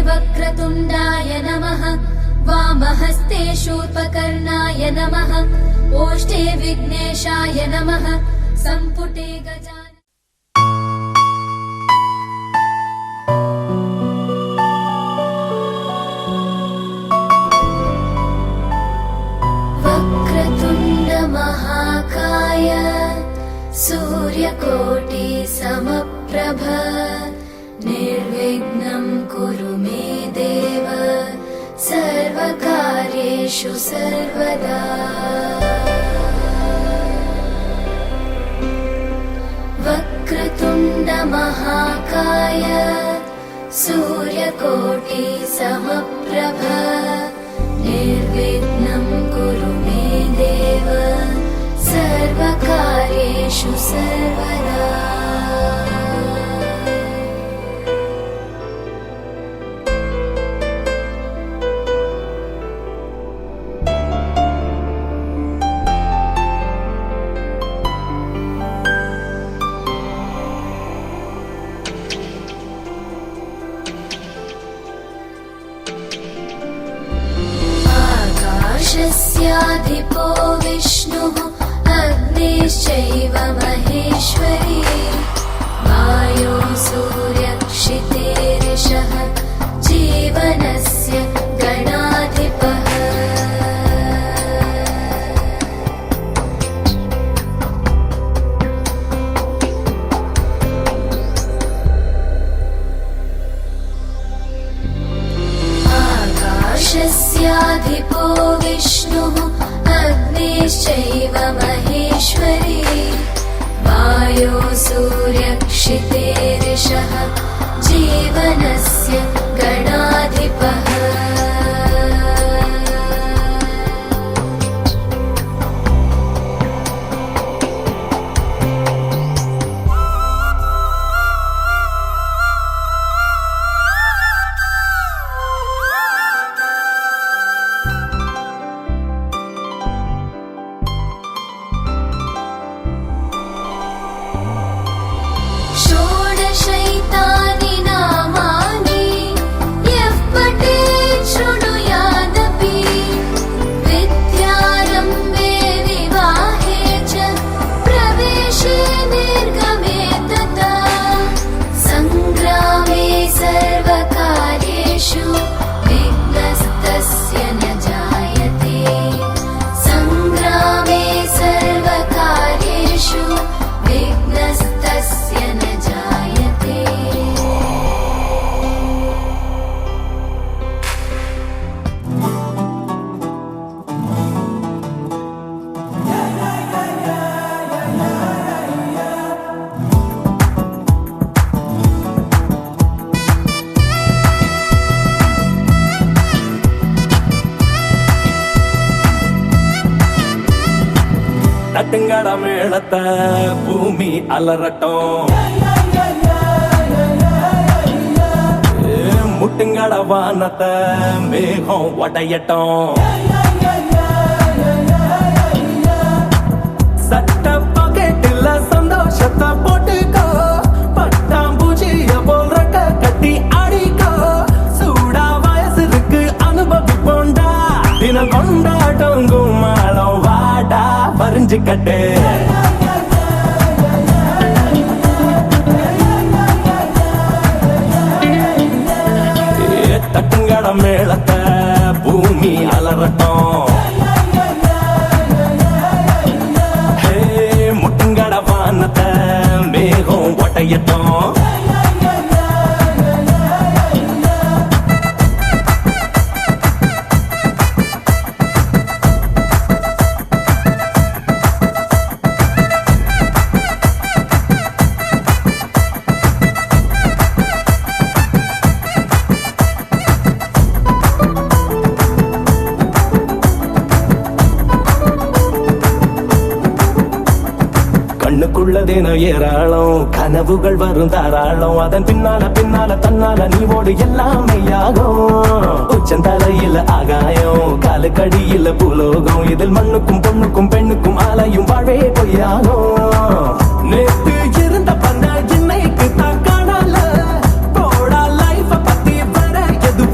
वक्रतुण्डाय नमः। वामहस्ते शूर्पकर्णाय नमः। ओष्ठे विघ्नेशाय नमः। सम्पुटे गजानन वक्रतुण्ड महाकाय सूर्यकोटि समप्रभ निर्विघ्नं कुरु मे देव सर्वकार्येषु सर्वदा। वक्रतुण्ड महाकाय सूर्यकोटि समप्रभ निर्विघ्नं कुरु मे देव सर्वकार्येषु सर्वदा। आकाशस्याधिपो विष्णुः अग्निश्चैव महेश्वरी वायो सूर्यक्षितेरिषः जीवनस्य गणाधिपः। आकाशस्याधिपो विष्णुः अग्निश्चैव महेश्वरी वायो सूर्यक्षितेरिषः जीवनस्य गणाधिपः। षोडशैतानि नामानि यः पठेत् शृणुयादपि विद्यारम्भे विवाहे च प्रवेशे निर्गमे तथा सङ्ग्रामे सर्वकार्येषु विघ्नस्तस्य न जायते। सङ्ग्रामे सर्वकार्येषु विघ्नस्तस्य न जायते। தட்டுங்கட மேளத்தை பூமி அலறட்டும், முட்டுங்கட வானத்தை மேகம் உடையட்டும். சட்ட பாக்கெட்டில் சந்தோஷத்தை போட்டுக்கோ, பட்டாம்பூச்சிய போல் ரெக்க கட்டி அடிக்கோ. சூடா வயசு இருக்கு அனுபவிப்போண்டா, தினம் கொண்டாட்டம் கும்மாளம் வாடா பறிஞ்சுக்கட்டு. தட்டுங்கட மேளத்தை பூமி அலறட்டும், முட்டுங்கட வானத்தை மேகம் ஒட்டையட்டும். கண்ணுக்குள்ளதேனோ ஏராளம், கனவுகள் வரும் தாராளம். அதன் பின்னால பின்னால தன்னால நீ ஓடு எல்லாமே யாகும். உச்சந்தலையில் ஆகாயம், காலுக்கடியில் பூலோகம். இதில் மண்ணுக்கும் பொண்ணுக்கும் பெண்ணுக்கும் ஆலையும் வாழவே பொய்யாகும். நேற்று இருந்த பண்ண இன்னைக்கு தான் காணல, போடா லைஃப பத்தி வர எது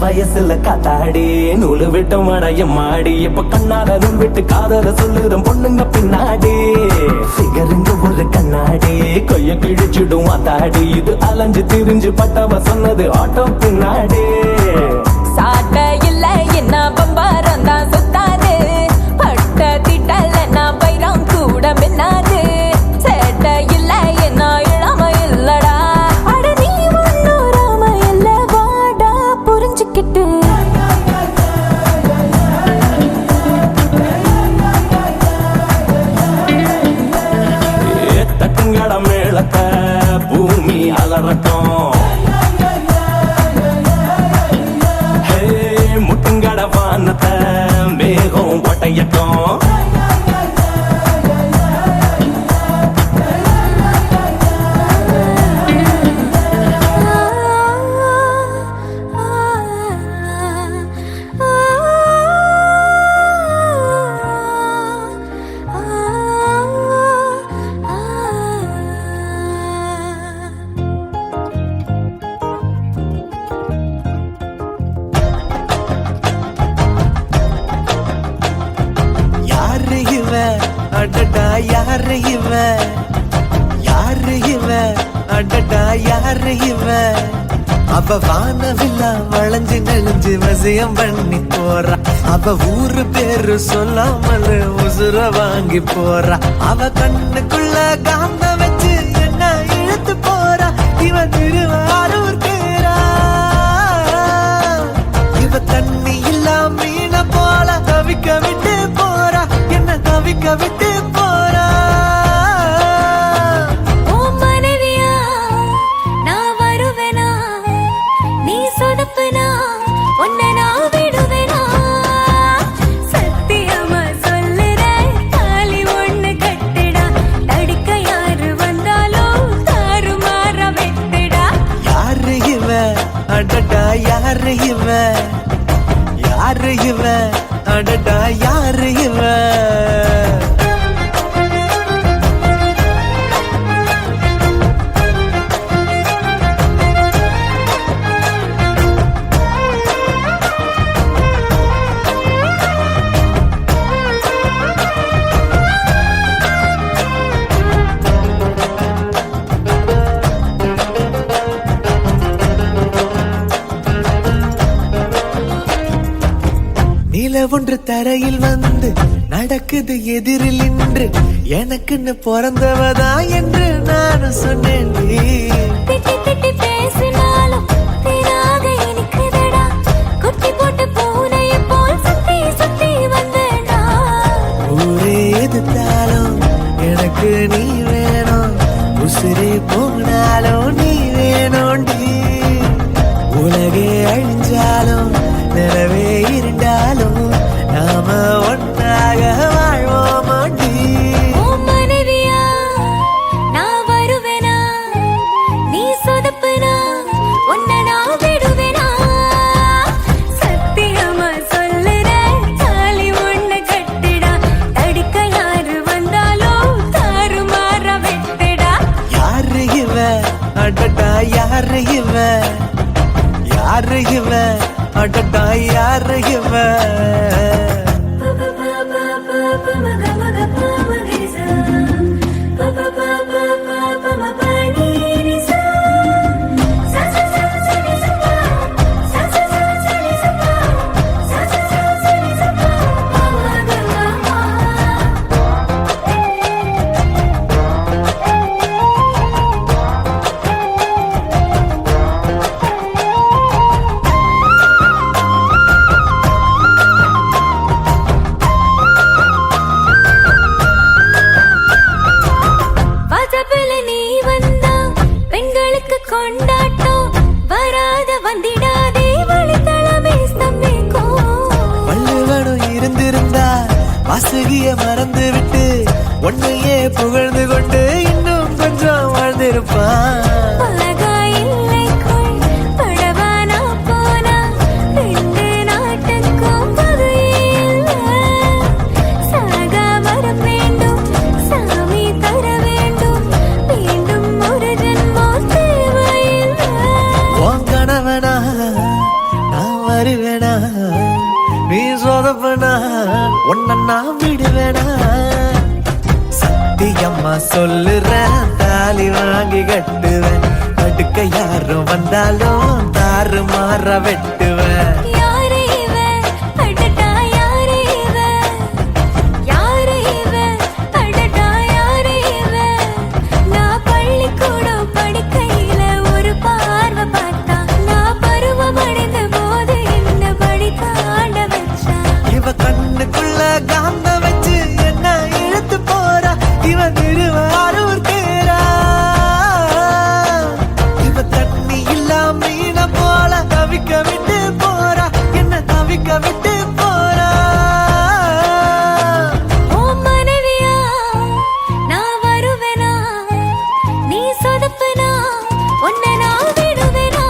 வயசுல காத்தாடி நூலு விட்டு மடையும் மாடி இப்ப கண்ணால நூல் விட்டு காதல சொல்லுறோம் பொண்ணுங்க பின்னாடி சிகருங்க ஒரு கண்ணாடி கொய்ய கிழிச்சிடும் அத்தாடி இது அலைஞ்சு திரிஞ்சு பட்டவ சொன்னது ஆட்டோ பின்னாடி சாட்ட இல்ல என்ன பம்பரம் தான் சுத்தாது பட்ட திட்டல நான் பைரம் கூட மின்னாது சேட்ட இல்ல என்ன இளம இல்லடா அட நீ ஒன்னும் ராம இல்ல வாடா புரிஞ்சுக்கிட்டு தட்டுங்கட மேளத்தை பூமி அலறட்டும் முட்டுங்கட வானத்தை மேகம் ஒட்டையட்டும் யாரு இவ அடடா யாரு இவ யாரு இவ அடடா யாரு இவ அவ வானவில்லா வளைஞ்சு நெளிஞ்சு வசியம் பண்ணி போறா அவ ஊரு பேரு சொல்லாமல் உசுர வாங்கி போறா அவ கண்ணுக்குள்ள காந்த வச்சு என்ன இழுத்து போறா இவ திருவாரூர் தேரா இவ தண்ணி இல்லா மீன போல தவிக்க விட்டு போறா என்ன தவிக்க விட்டு போறா ஓ மனைவியா நான் வருவேனா நீ சொதப்புனா உன்னை நான் விடுவேனா சத்தியமா சொல்லுறேன் தாலி ஒண்ணு கட்டுடா தடுக்க யாரு வந்தாலும் தாறுமாற வெட்டுடா யாரு இவ அடடா யாரு இவ யாரு இவ அடடா யாரு இவ நில ஒன்று தரையில் வந்து நடக்குது எதிரில் நின்று எனக்குன்னு பிறந்தவதா என்று நான் சொன்னேன் திட்டி திட்டி பேசினாலும் தீராக இனிக்குதடா குட்டி போட்ட பூனையை போல் சுத்தி சுத்தி வந்தடா ஊரே எதிர்த்தாலும் எனக்கு நீ வேணும் உசிரே போனாலும் நீ வேணும்டி உலகே அழிஞ்சாலும் நிலவே இருந்தாலும் நாம ஒன்றாக வாழ்வோமாண்டி ஓ மனைவியா நான் வருவேனா நீ சொதப்புனா உன்னை நான் விடுவேனா சத்தியமா சொல்லுறேன் தாலி ஒண்ணு கட்டுடா தடுக்க யாரு வந்தாலும் தாறுமாற வெட்டுடா யாரு இவ அடடா யாரு இவ யாரு இவ அடடா யாரு இவ வருவேனா நீ சொதப்பனா உன்ன நான் விடுவேனா சத்தியம்மா சொல்லுறேன் தாலி வாங்கி கட்டுவேன் அடுக்க யாரும் வந்தாலும் தாறு மாற வெட்டுவேன் யாரு இவன் அடடா யாரு இவன் யாரு இவன் அடடா யாரு இவன் நான் பள்ளிக்கூடம் படிக்கையில ஒரு பார்வை பார்த்தா நான் பருவம் அடைந்த போது என்ன படி தாண்ட வச்சா இவ கண்ணுக்குள்ள காந்த வச்சு என்ன இழுத்து போறா இவ திருவாரூர் தேரா இவ தண்ணி இல்லா மீன போல தவிக்க விட்டு போறா என்ன தவிக்க விட்டு போறா ஓ மனைவியா நான் வருவேனா நீ சொதப்பனா உன்னை நான் விடுவேனா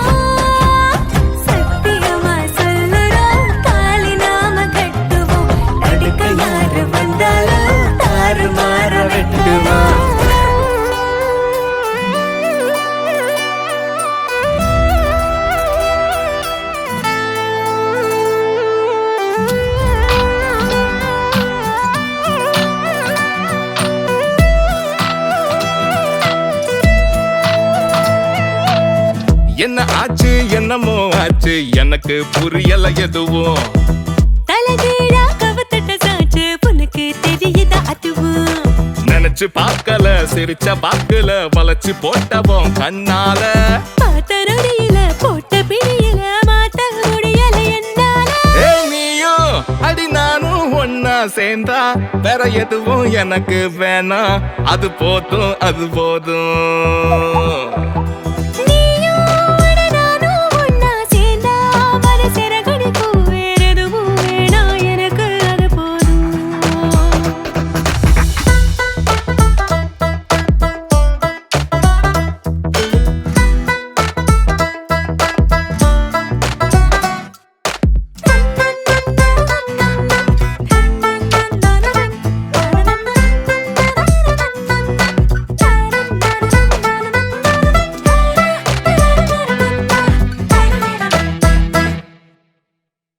சத்தியமா சொல்லுறோம் தாலி நாம கட்டுவோம் தடுக்க யாரு வந்தாலும் தாறு மாற வெட்டுவோம் என்ன ஆச்சு என்னமோ ஆச்சு எனக்கு புரியல எதுவும் தலகீழா கவுத்தட்ட சாச்சு உனக்கு தெரியுதா அதுவும் நினைச்சு பார்க்கல சிரிச்ச பாக்கல வளைச்சு போட்டவோம் கண்ணால பார்த்த நொடியில போட்ட பிடியில மாத்த முடியல என்னால ஏய் நீயும் அடி நானும் ஒன்னா சேர்ந்தா வேற எதுவும் எனக்கு வேணாம் அது போதும் அது போதும் நீயும் அட நானும் ஒண்ணா சேர்ந்தா மனசிற கடிக்கும் வேற எதுவும் வேணாம் எனக்கு அது போதும்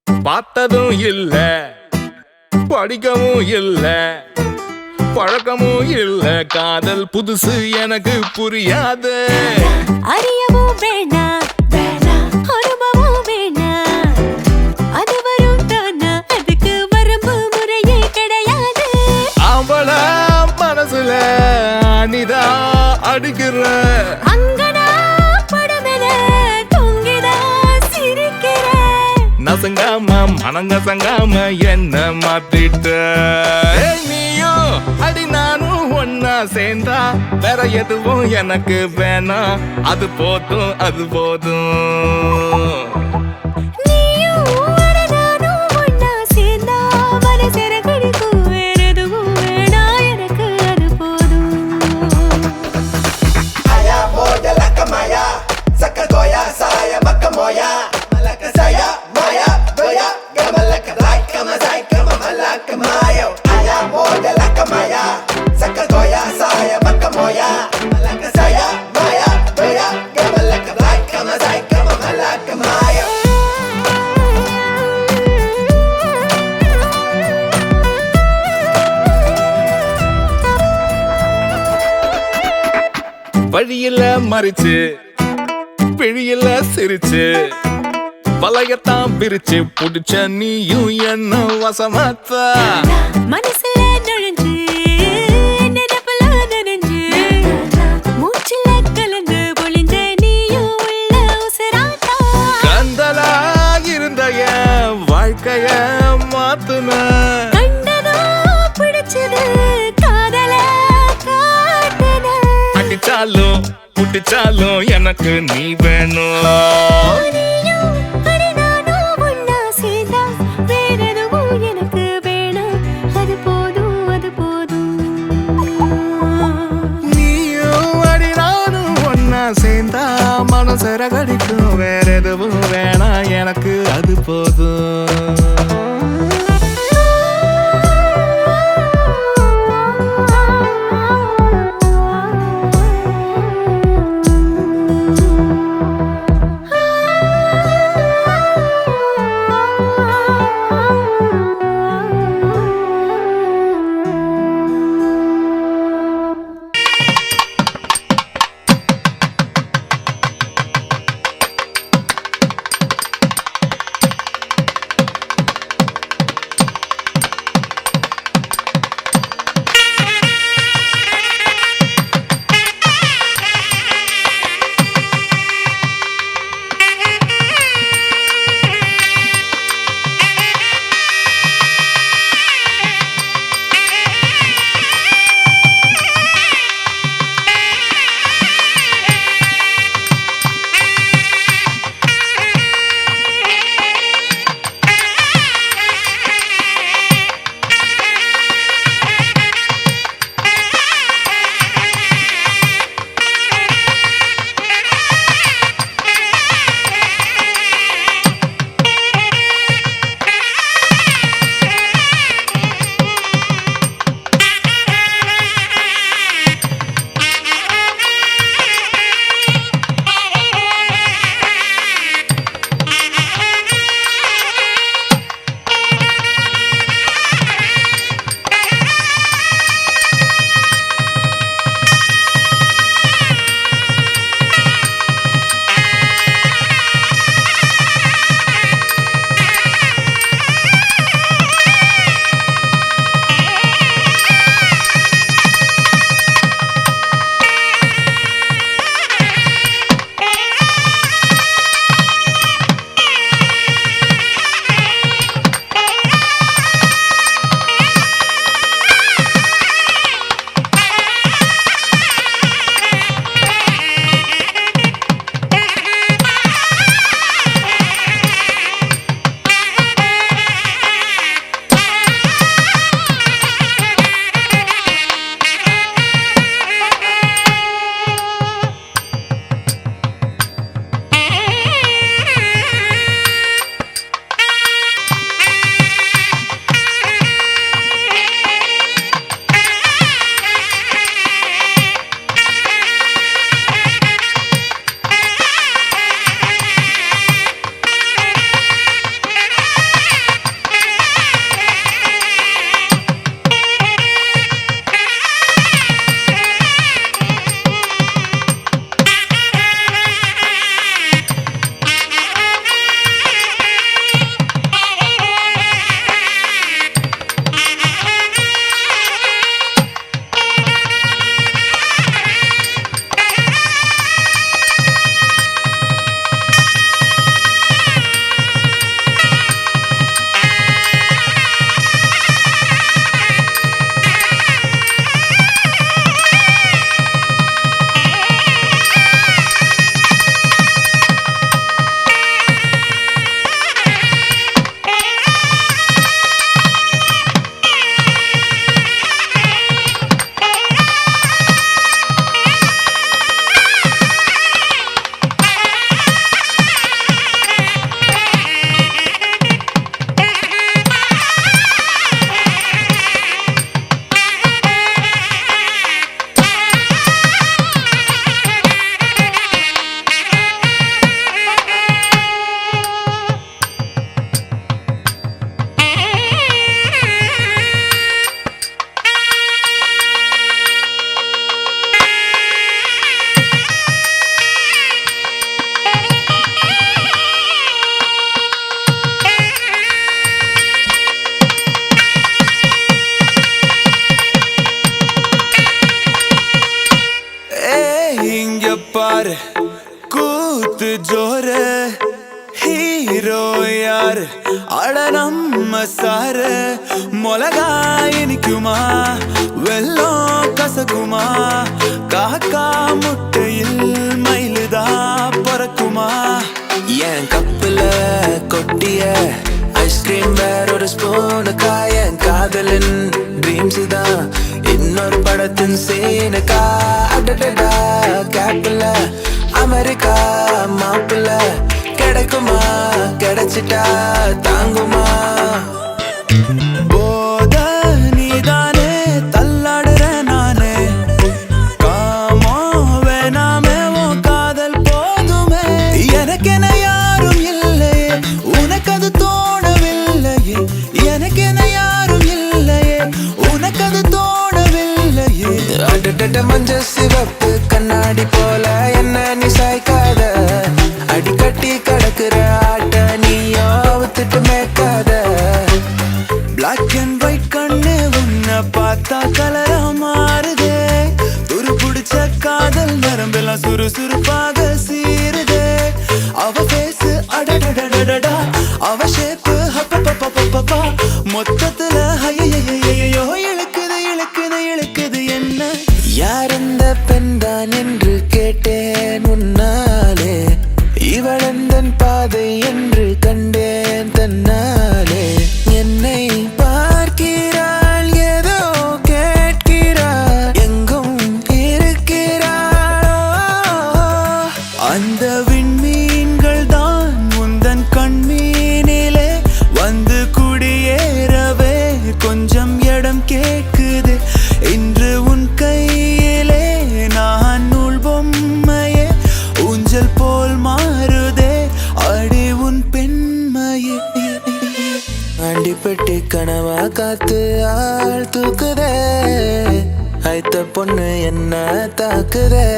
பார்த்ததும் இல்ல படிக்கவும் இல்ல பழக்கமும் இல்ல காதல் புதுசு எனக்கு புரியாது அறியவும் வேணாம் அனுபவம் வேணாம் அது வரும் தானா அதுக்கு வரம்பு முறையே கிடையாது அவள மனசுல அனிதா அடிக்கிற அங்கனா படமென தொங்கிதா சிரிக்கிறேன் நசங்காம மனங்கசங்காம என்ன மாத்திட்ட ஏய் நீயும் அடி நானும் ஒன்னா சேர்ந்தா வேற எதுவும் எனக்கு வேணாம் அது போதும் அது போதும் நீயும் அட நானும் ஒண்ணா சேர்ந்தா மனசிற கடிக்கும் வேற எதுவும் வேணாம் எனக்கு அது போதும் Aya moja laka maya, saka goya saya maka moya, malaka saya maya goya, gama laka like kama zai kama malaka mayo. Aya moja laka maya, saka goya saya maka moya, malaka saya maya goya, gama laka like kama zai kama malaka mayo. வழியில மறிச்சு பிழியில சிரிச்சு வலையத்தான் பிரிச்சு புடிச்ச நீயும் என்ன வசமாத்தா மனசுல நுழைஞ்சு நினைப்புல நனைஞ்சு மூச்சுல கலந்து பொழிஞ்ச நீயும் உள்ள உசுராட்டா கந்தலா இருந்த என் வாழ்க்கைய மாத்துன கண்டதோ பிடிச்சது காதல காட்டுன அடிச்சாலும் புட்டிச்சாலும் எனக்கு நீ வேணும் நீயும் அட நானும் ஒண்ணா சேர்ந்தா வேற எதுவும் எனக்கு வேணாம் அது போதும் அது போதும் நீயும் அடி நானும் ஒன்னா சேர்ந்தா மனசர கடிக்கும் வேற எதுவும் வேணாம் எனக்கு அது போதும் அட நம்ம சாரு மிளகா இனிக்குமா வெல்லம் கசக்குமா காக்கா முட்டையில் மயிலுதா பறக்குமா என் கப்புல கொட்டிய ஐஸ்கிரீம் வேற ஒரு ஸ்பூனுக்கா என் காதலின் ட்ரீம்ஸ் தான் இன்னொரு படத்தின் சீனுக்கா அடடடா கேப்பில் அமெரிக்கா மாப்பிள்ள கிடைக்குமா கிடைச்சிட்டா தாங்குமா போத நீதானே தள்ளாடுற நானே காமோ வேணாமே உன் காதல் போதுமே எனக்கென யாரும் இல்லையே உனக்கு அது தோணவில்லையே எனக்கென யாரும் இல்லையே உனக்கு அது தோணவில்லையே அடடட மஞ்ச சிவப்பு கண்ணாடி போல என்ன நீ சாய்க்காத அடிக்கட்டி கிடக்குற ஆட்ட நீயோ வித்துட்டு மேய்க்காத பிளாக் அண்ட் ஒயிட் கண்ணு உன்னை பார்த்தா கலரா மாறுதே துரு பிடிச்ச காதல் நரம்பெல்லாம் சுறுசுறுப்பாக சீருதே அவ பேசு அடடடடடா அவ ஷேப்பு ஹப்பப்பப்பப்பப்பா மொத்தத்துல ஐயையோ இழுக்குது இழுக்குது இழுக்குது என்ன யார் அந்த பெண்தான் என்று கேட்டேன் உன்னாலே இவளந்தன் பாதை என்று கண்டேன் தன்னாலே என்னை பார்க்கிறாள் ஏதோ கேட்கிறாள் எங்கும் இருக்கிறாளோ அந்த விண்மீன்கள் தான் உந்தன் கண்மீனிலே வந்து குடியேறவே கொஞ்சம் இடம் கேட்குது இன்று உன் கையிலே நான் நூல் பொம்மையே ஊஞ்சல் போல் மாறுதே அடி உன் பெண்மையே அண்டிப்பட்டு கனவா காத்து ஆள் தூக்குதே ஐத்த பொண்ணு என்ன தாக்குதே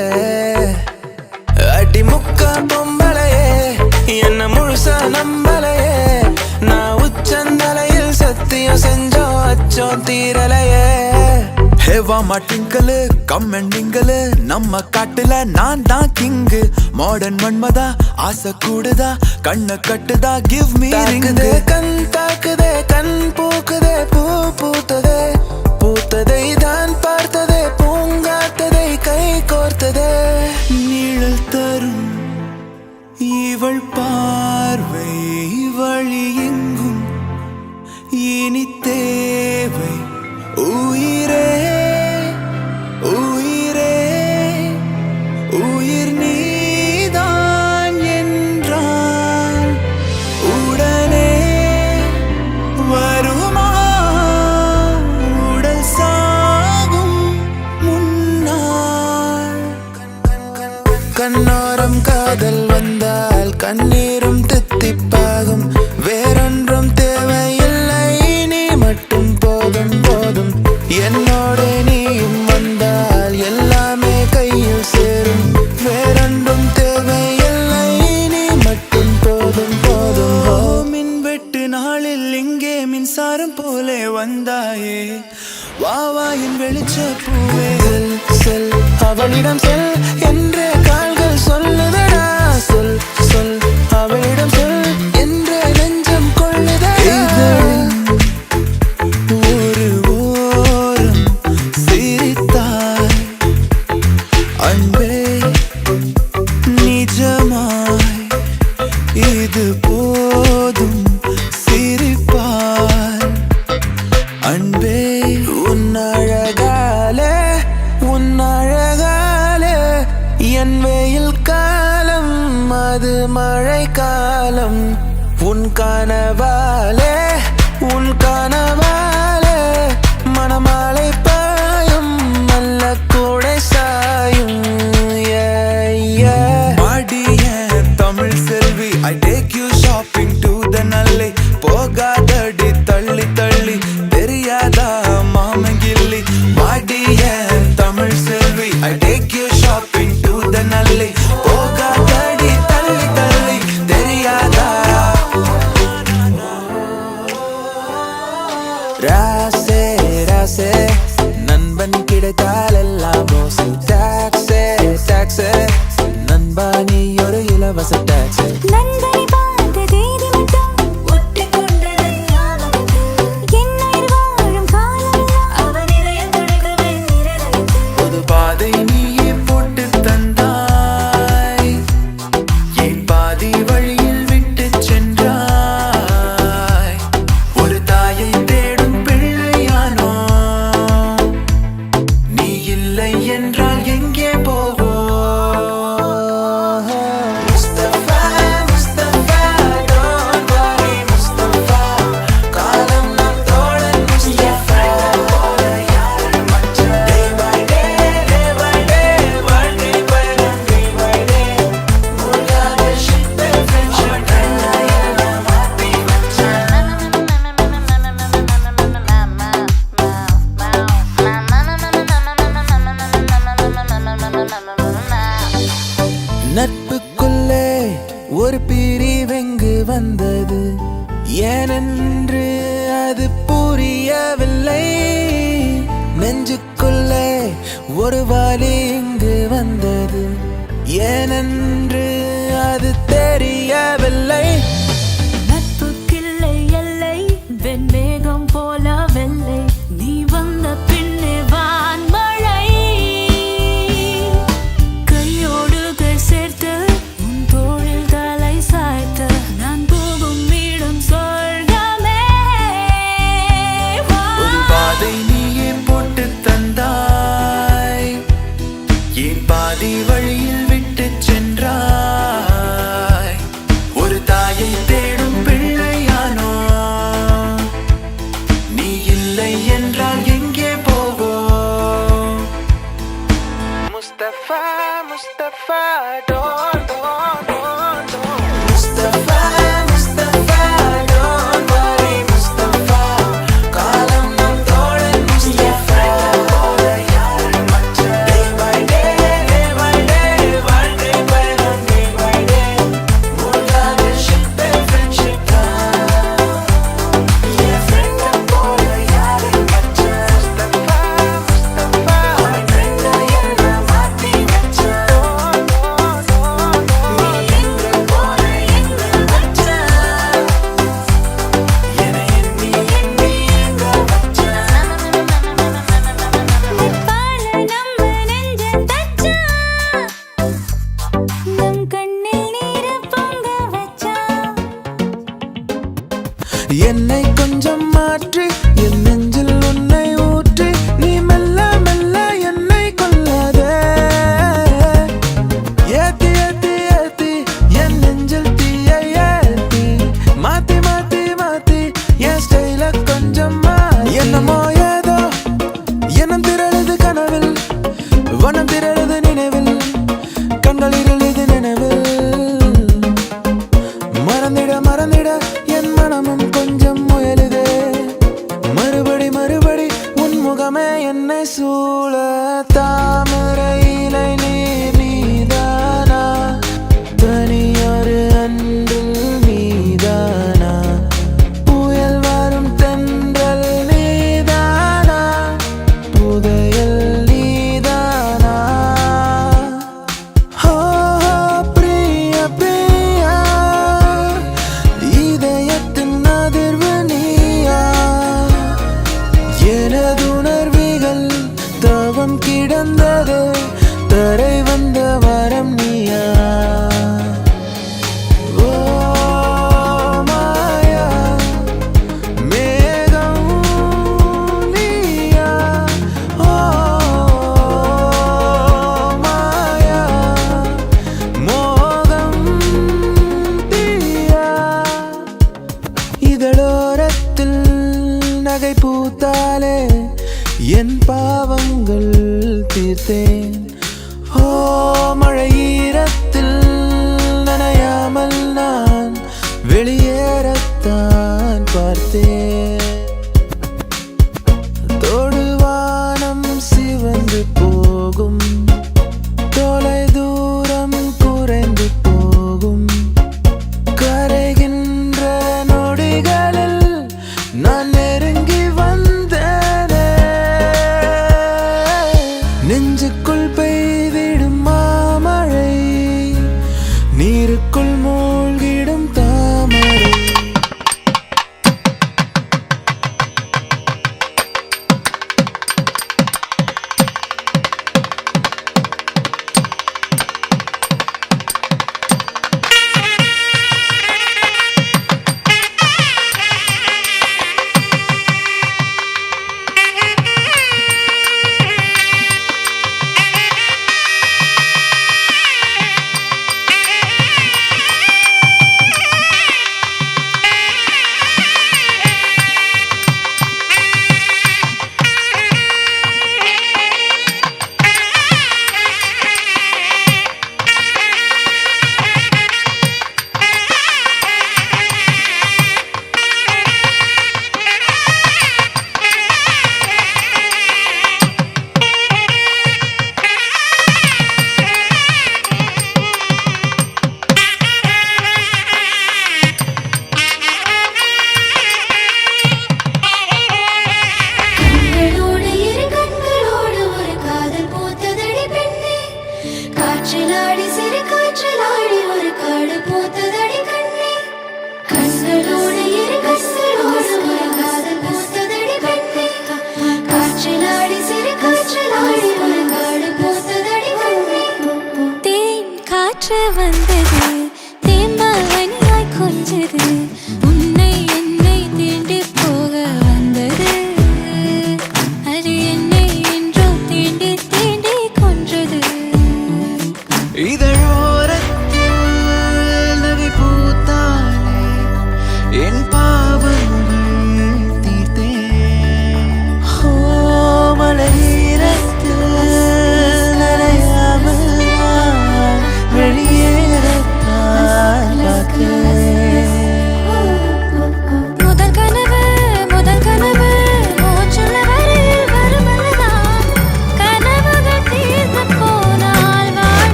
அடி முக்கா பொம்பளையே என்ன முழுசா நம்பலையே நான் உச்சந்தலையில் சத்தியம் செஞ்சோம் அச்சோம் தீரலையே ஹேவா மாட்டிங்கலு கம்மெண்டிங்கலு நம்ம காட்டுல நான் தான் கிங்கு மாடர்ன் மன்மதா ஆசை கூடுதா கண்ண கட்டுதா கிவ் மீ ரிங்கு கண் தாக்குதே கண் பூக்குதே பூ பூத்ததே பூத்ததை தான் பார்த்ததே பூங்காத்ததை கை கோர்த்ததே நீழல் தரும் இவள் பார்வை வழி எங்கும் இனி தேவை உயிரே உயிரே உயிர் நீதான் என்றால் உடனே வருமா உடல் சாகும் முன்னால் கண்ணோரம் காதல் வந்தால் கண்ணீரும் தித்திப்பாகும் வேறொன்றும் தேவையில்லை நீ மட்டும் போதும் போதும் என்னோட நீயும் வந்தால் எல்லாமே கையில் சேரும் வேறொன்றும் தேவையில்லை நீ மட்டும் போதும் போதும் மின் வெட்டு நாளில் இங்கே மின்சாரம் போலே வந்தாயே வாவாயின் வெளிச்ச பூவே செல் அவளிடம் செல் என்றே கால்கள் சொல்லுதடா சொல் சொல் அவளிடம் சொல் என்றே நெஞ்சம் கொள்ளுதடா ஒரு ஓரம் சிரித்தாய் அன்பே நிஜமாய் இது போதும் சிரிப்பாய் அன்பே உன் அழகாலே என் வெயில் காலம் அது மழை காலம் உன் கனவாலே மணமாலை பாயும் நல்ல கூடை சாயும் பாடிய தமிழ் செல்வி I take you shopping to the நல்லை போகாதடி தள்ளி தள்ளி தெரியாதா மாமங்கில்லி பாடிய தமிழ் செல்வி I take you shopping to the நல்லை போகாதடி தள்ளி தள்ளி தெரியாதா ராசே ராசே நண்பன் கிடைத்தால் எல்லாம் மோசம் டாக்ஸே டாக்ஸே நண்பா நீ ஒரு இலவச டாக்ஸே நண்பனை பார்த்த தேதி மட்டும் ஒட்டிக்கொண்ட என்று அது புரியவில்லை. நெஞ்சுக்குள்ளே ஒரு வலி இங்கு வந்தது, ஏனென்று அது தெரியவில்லை. நட்புக்கில்லை எல்லை, வெண்மேகம் போல வெள்ளை, நீ வந்த பின்னே வான்மழை. கையோடு கை சேர்த்து உன் தோளில் தலை சாய்த்து நான் போகும் இடம் சொர்க்கமே. ஒரு பாதை நீயே போட்டு தந்தாய், ஏன் பாதி வழியில் விட்டு சென்றாய். ஒரு தாயை தேடும் பிள்ளையானோ, நீ இல்லை என்றால் எங்கே போவோம். Mustafa Mustafa don't Mustafa Mustafa don't worry Mustafa, காலம் நம் தோழன் முஸ்தபா. Day by day வாழ்க்கை பயணம் day by day, மூழ்காத ship friendship தான். என் friend போல யாரும் மச்சான். முஸ்தபா முஸ்தபா அவன் friend என்ன மாத்தி வச்சான். நீ எங்க போன எங்க வச்சான், என்னை எண்ணி எண்ணி எங்க வச்சான். நட்பால நம்ம நெஞ்ச தச்சா, நம் கண்ணில் நீர் பொங்க வச்சா. என்னை கொஞ்சம் மாற்றி என் நெஞ்சில் உன்னை ஊற்றி, நீ மெல்ல மெல்ல என்னை கொல்லாதே. ஏத்தி ஏத்தி ஏத்தி என் நெஞ்சில் தீயை ஏத்தி, மாத்தி மாத்தி மாத்தி என் ஸ்டைல கொஞ்சம் மாத்தி. என்னமோ ஏதோ எண்ணம் திரழுது கனவில், வனம் திரழுது நினைவில், கண்கள் இருளுது நினைவில். மறந்திட மறந்திட என் மனமும் கொஞ்சம் முயலுதே. மறுபடி மறுபடி உன் முகமே என்னை சூழ. தாமரை இலை நீர் நீதானா, தனியொரு அன்பில் நீதானா, புயல் வரும் தென்றல் நீதானா, புதையல் நீதானா. ஓ பிரிய பிரியா, இதயத்தின் அதிர்வு நீயா. எனது உணர்வுகள் தவம் கிடந்தது, தரை வந்த வரம் நீயா. ஓ மாயா மேகம் நீயா. ஓ மாயா மோகம் தீயா. இதழோரத்தில் நகை பூத்தாலே என் பாவங்கள் தீர்த்தேன். ஓ மழை ஈரத்தில் நனையாமல் நான் வெளியேறத்தான் பார்த்தேன். தொடுவானம் சிவந்து போகும், தொலை தூரம் குறைந்து போகும், கரைகின்ற நொடிகளில் நான் நெருங்கி வந்தேனே. நெஞ்சுக்குள் பெய்திடும் மாமழை, நீருக்குள் மூழ்கிடும் தாமரை.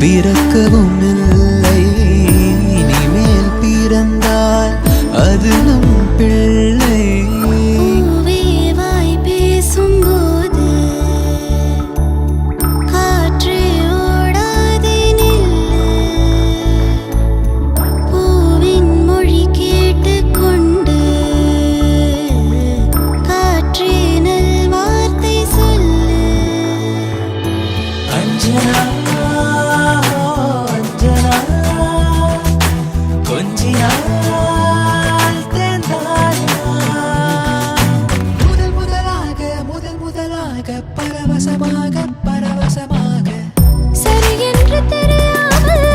பிறக்கவும் இல்லை. இனிமேல் பிறந்தால் அது நம் பிள்ளை. பூவே வாய் பேசும்போது காற்றே ஓடாதே நில்லு. பூவின் மொழி கேட்டுக்கொண்டு காற்றே நல் வார்த்தை சொல்லு. அஞ்சனா அஞ்சனா கொஞ்சினாள் முதலாக பரவசமாக சரி என்று தெரியாமல்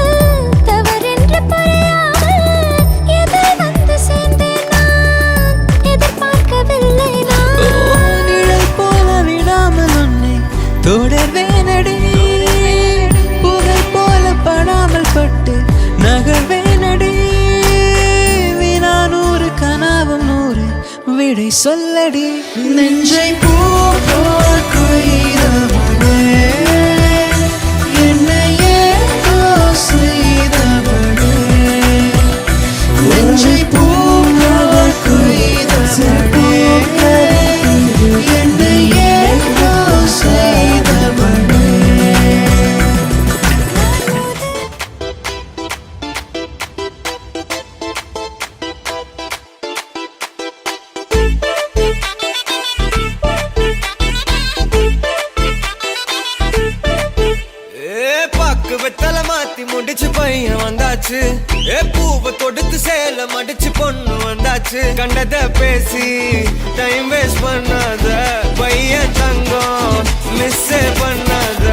தவறென்று புரியாமல் எதில் வந்து சேர்ந்தேன் நான் எதிர்பார்க்கவில்லை நான். நிழல் போல விடாமல் உன்னை தொடர்வேனடி. புகை போல படாமல் பட்டு நகர்வேனடி. வினா 100 கனாவும் 100 விடை சொல்லடி. நெஞ்சை பூ போல் கொய்தவளே, என்னையே செய்தவளே. நெஞ்சை பூ போல் கொய்தவளே, என்னையே செய்தவளே. பாக்கு வெத்தல மாத்தி முடிச்சு பையன் வந்தாச்சு. பூவை தொடுத்து சேல மடிச்சு பொண்ணு வந்தாச்சு. கண்டத பேசி டைம் வேஸ்ட் பண்ணாத பையன் தங்கம் மிஸ் பண்ணாத.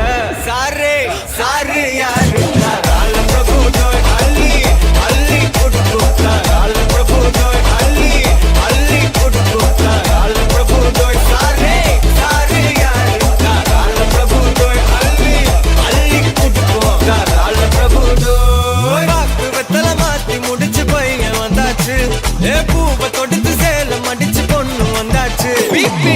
சாரே சாரு யாரு கால பிரபு தோய் அள்ளி அள்ளி குடுக்கு கால பிரபு தோய் அள்ளி அள்ளி குடுக்கு கால பிரபு தோய். சாரே சாரு யாரு கால பிரபு தோய் அள்ளி அள்ளி குடுக்கு கால பிரபு தோய். பாக்கு வெத்தல மாத்தி முடிச்சு பையன் வந்தாச்சு. பூவை தொடுத்து சேல மடிச்சு பொண்ணு வந்தாச்சு. பிபி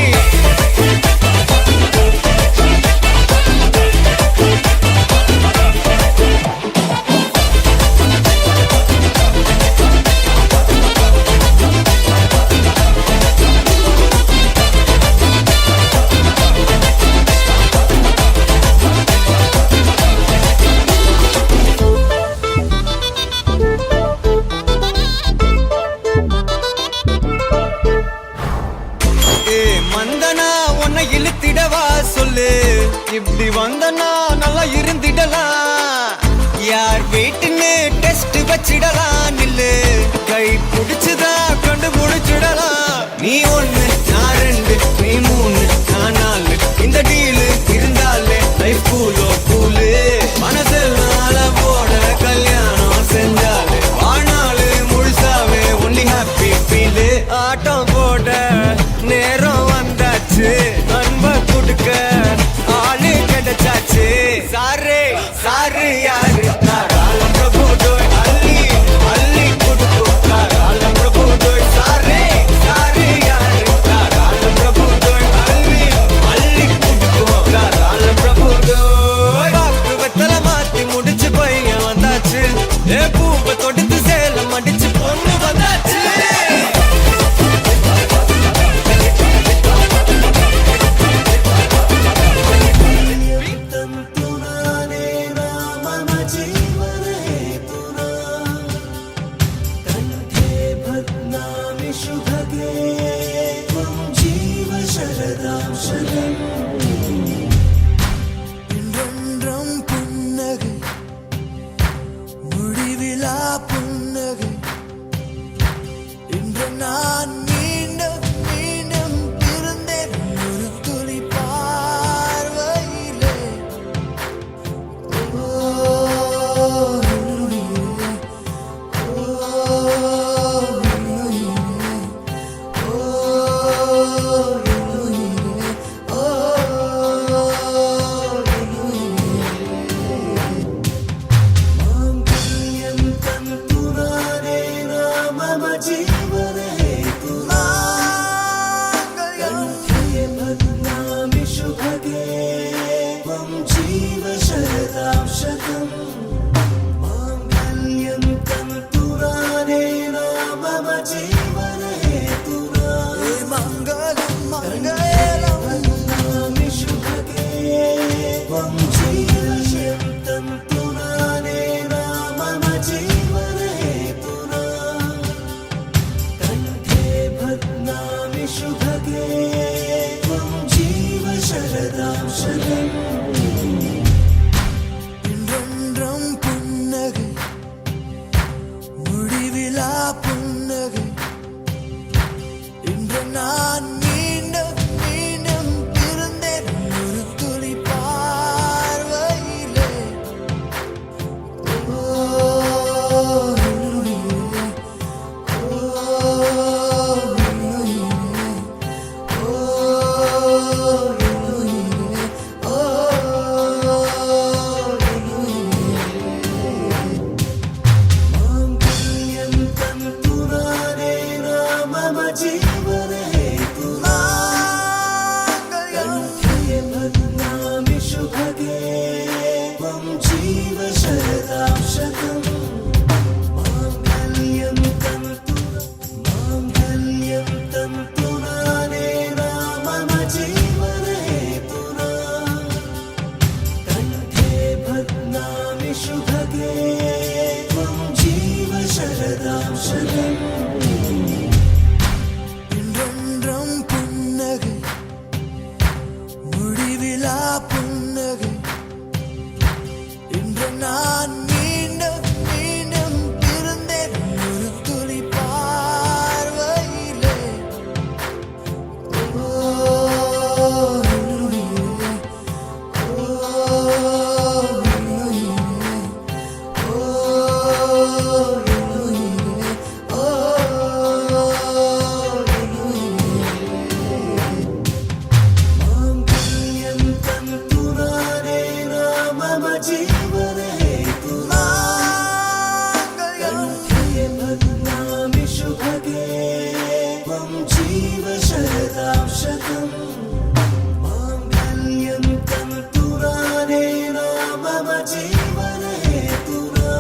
மந்தனா உன்னை இழுத்திடவா சொல்லு. இப்படி வந்தனா நல்லா இருந்திடலாம். யார் வீட்டுன்னு டெஸ்ட் வச்சிடலாம். நில்லு கை பிடிச்சுதா கண்டு முடிச்சிடலாம். நீ 1 நான் 2 நீ 3 நான் 4 இந்த டீலு இருந்தாலே லைஃப் கூலோ கூலு. மனசெல்லாம் போட கல்யாணம் செஞ்சாலே ஆனாலு முழுசாவே ஒன்லி ஹாப்பி ஃபீலு. ஆட்டம் போட நேரம் வந்தாச்சு. அன்ப கொடுக்க ஆளு கிடைச்சாச்சு. சாரே சாரு யாரு கால பிரபு தோய் அள்ளி அள்ளி குடுக்கு கால பிரபு தோய். சாரே சாரு யாரு கால பிரபு தோய் அள்ளி அள்ளி குடுக்கு கால பிரபு தோய். जीव शरदां शतम् माङ्गल्यं तन्तु नानेन मम जीवनहेतुना कण्ठे बध्नामि शुभगे त्वं जीव शरदां शतम् இன்றென்றும் புன்னகை முடிவிலா புன்னகை இன்று நான் மீண்டும் மீண்டும் பிறந்தேன் ஒரு துளி பார்வையிலே ஓ என்னுயிரே, ஓ என்னுயிரே, ஓ என்னுயிரே, ஓ माङ्गल्यं तन्तु नानेन मम जीवनहेतुना कण्ठे बध्नामि शुभगे त्वं जीव शरदां शतम् माङ्गल्यं तन्तु नानेन मम जीवनहेतुना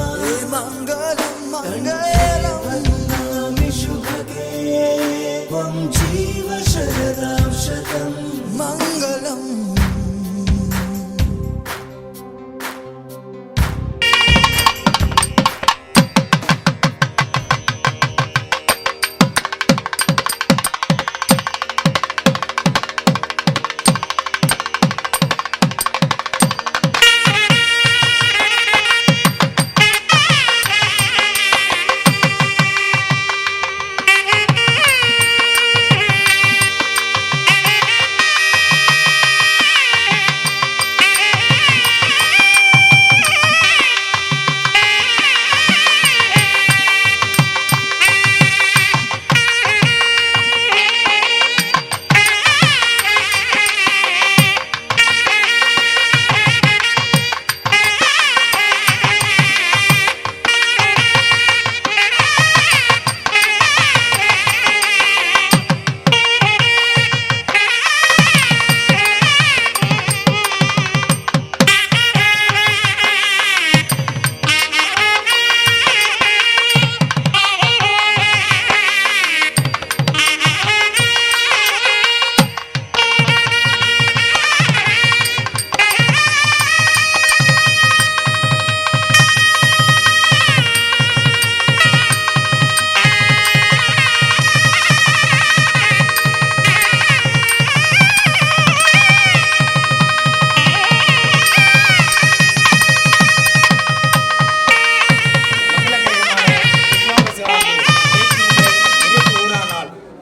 मङ्गलं मङ्गलं बध्नामि शुभगे त्वं जीव शरदां शतम् मङ्गलम्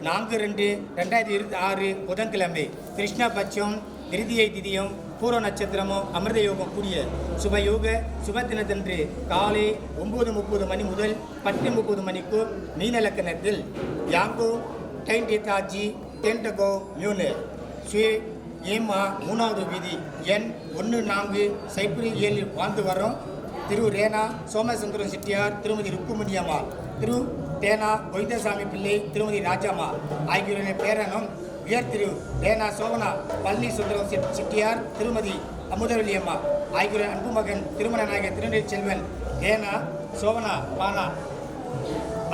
நான்கு 2/2026 புதன்கிழமை கிருஷ்ணபட்சம் திருதியை திதியும் பூர்வ நட்சத்திரமும் அமிர்த யோகம் கூடிய சுபயோக சுபத்தினத்தன்று காலை 9:30 மணி முதல் 10:30 மணிக்கு மீனலக்கணத்தில் யாங்கோ டைன்டேதாஜி டென்டகோ மியூனு ஸ்ரீ ஏமா 3வது வீதி எண் 1407 வாழ்ந்து வரும் திரு ரேனா சோமசுந்தரம் செட்டியார், திருமதி ருக்குமணி அம்மா, திரு தேனா கோவிந்தசாமி பிள்ளை, திருமதி ராஜாமா ஆகியோரின் பேரனும் உயர் திரு ரேனா சோவனா பழனி சுந்தரம் செட்டியார், திருமதி அமுதவல்லி அம்மா ஆகியோரின் அன்பு மகன் திருமண நாயகர் திருநெல் செல்வன் ரேனா சோவனா பானா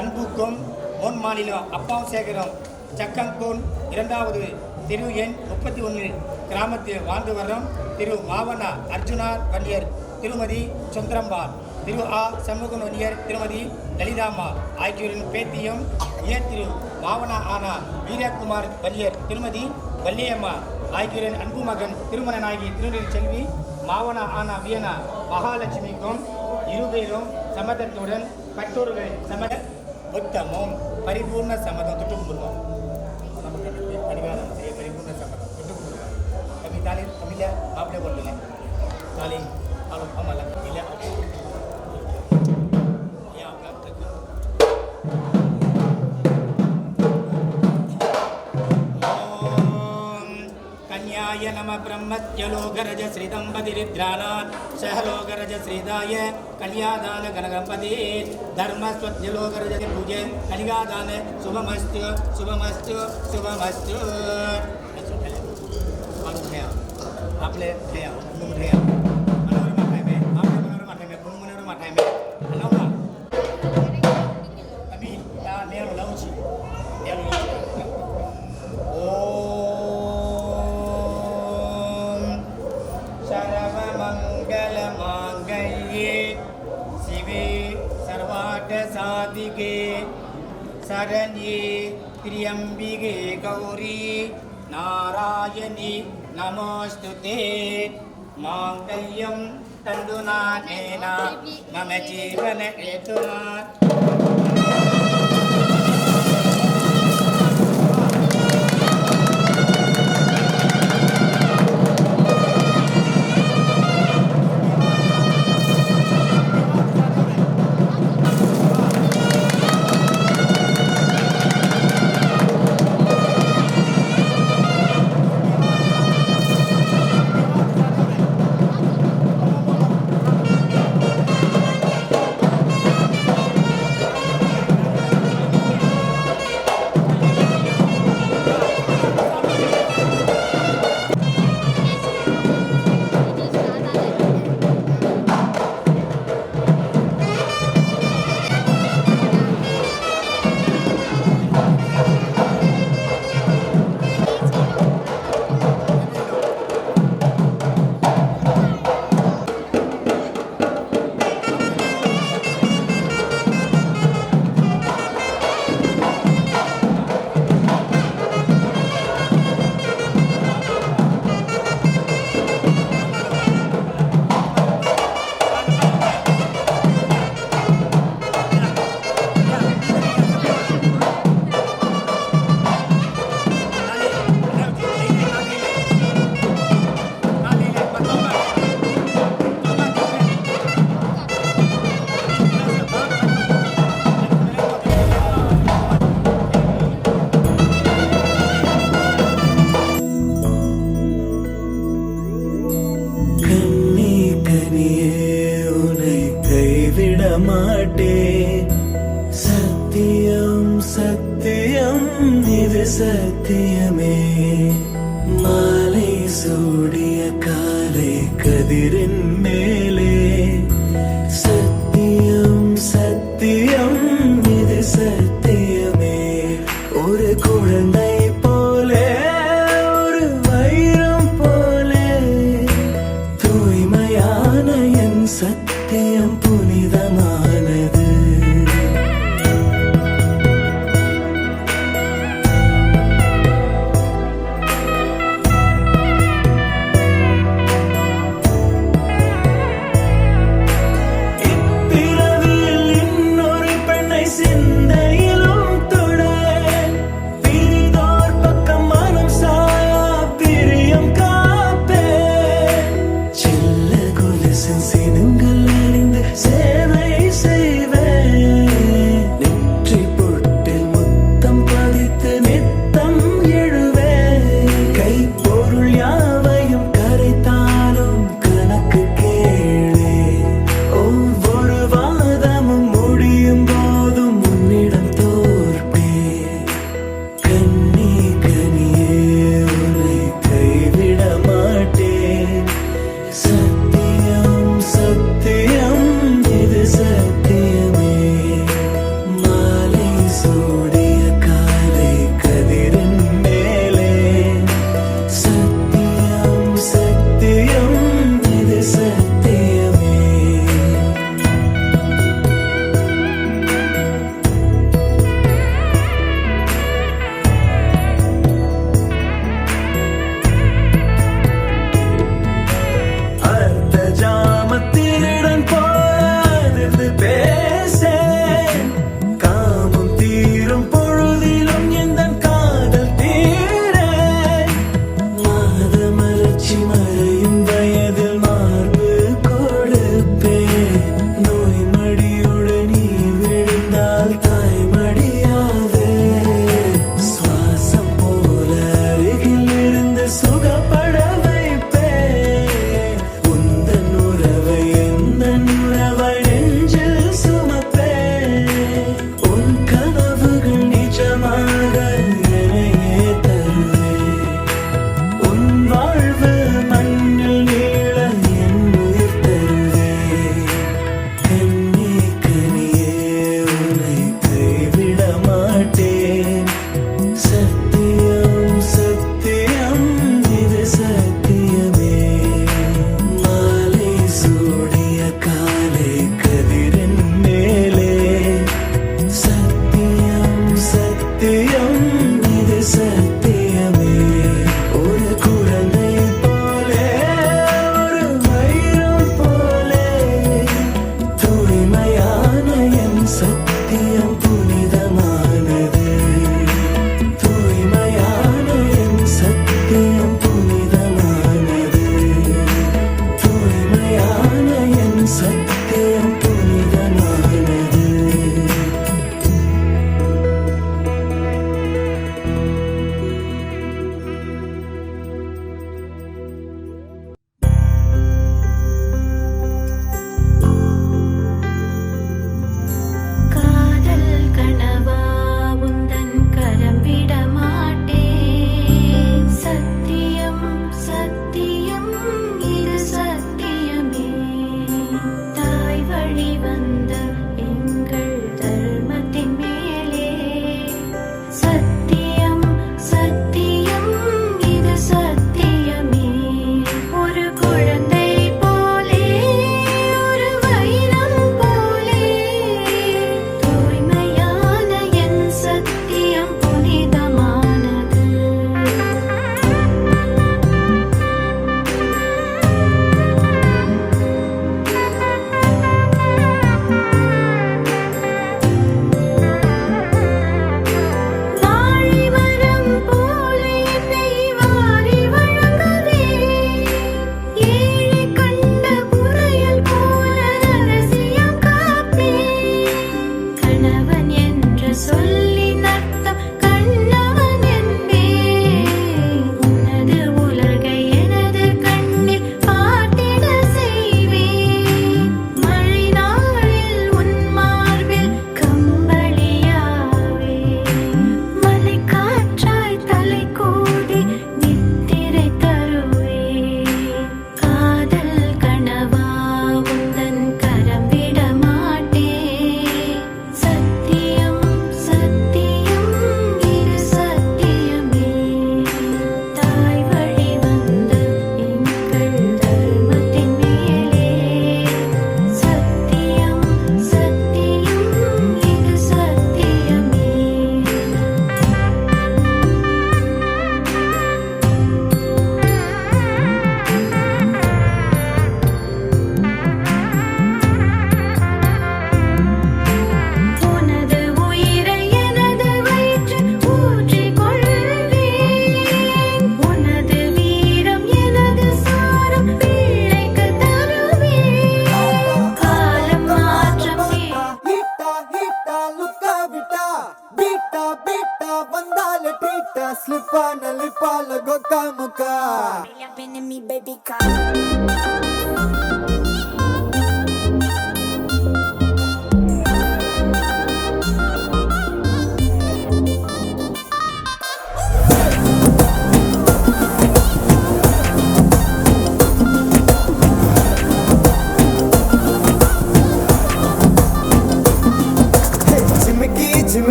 அன்புக்கும் முன் மாநிலம் அப்பாவும் சேகரம் சக்கங்கோன் 2வது திரு எண் 31 கிராமத்தில் வாழ்ந்து வரும் திரு மாவனா அர்ஜுனா வன்னியர், திருமதி சுந்தரம்பாள், திரு ஆ சண்முகன் வன்னியர், திருமதி லலிதாம்மா ஆகியோரின் பேத்தியும் உயர் திரு மாவனா ஆனா வீரகுமார் வன்னியர், திருமதி வள்ளியம்மா ஆகியோரின் அன்பு மகன் திருமண நாயகி திருநெல் செல்வி மாவனா ஆனா வியனா மகாலட்சுமிக்கும் இருபேரும் சம்மதத்துடன் கட்டோர்கள் சமத உத்தமம் பரிபூர்ண சம்மதம் தொட்டு கும்பிடுவோம். பரிகாரம் செய்ய பரிபூர்ண சம்மதம் தொட்டு கும்பிடுவோம். கம்மி தாலி கம்மியில் மாப்பிள்ளை கொண்டுங்க தாலி ஆமாம் இல்லை कन्याय नम ब्रह्मत्यलोकरज श्रीदंपतिरिद्राणान् सहलोकरज श्रीदाय कन्यादान गणगणपति धर्मस्वत्यलोकरज पूजे कन्यादान शुभमस्तु शुभमस्तु शुभमस्तु. आपले தேவே சர்வாட்ட சாதிகே சரண்யே திரியம்பிகே கௌரி நாராயணி நமோஸ்துதே மாங்கல்யம் தந்துநானேன மம ஜீவன ஹேதுனா கண்ணே கனியே உன்னை கைவிட மாட்டேன் சத்தியம் சத்தியம் இது சத்தியமே மாலை சூடிய காலை கதிரின் மேலே சத்தியம் சத்தியம் இது சத்தியமே ஒரு குழந்தை போலே ஒரு வைரம் போலே தூய்மையான என் சத்தியம் புனிதமானது இப்பிறவியில் இன்னொரு பெண்ணை சிந்தையிலும் தொட பிரிந்தோர் பக்கம் மனம் சாயா பிரியம் காப்பே சில்ல கொலுசின் சினுங்கள் அறிந்து சேவை செய்வேன்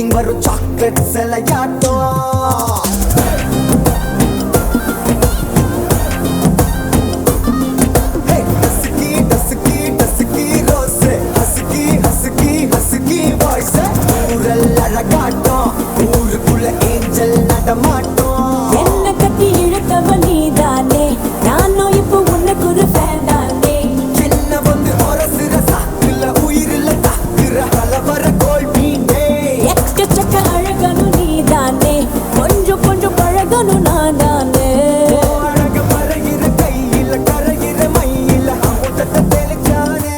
ஷூட்டிங் வரும் சாக்லேட் சிலையாட்டம். Dusky dusky dusky rose husky husky husky voice ஊரல் அழகாட்டம் ஊருக்குள்ள ஏஞ்சல் நடமாட்டம். என்ன கட்டி இழுத்தவன் நீதானே நானும் இப்போ உனக்கு ஒரு ஃபேன் தானே. என்ன வந்து ஒரசுற சாக்குல உயிரில தாக்குற கலவர கோல் மீனே. எக்கச்சக்க அழகனும் நீதானே கொஞ்சம் கொஞ்சம் பழகனும் நான் தானே. அழக மறைகிற கையில கரைகிற மயில அமுதத்தை தெளிச்சானே.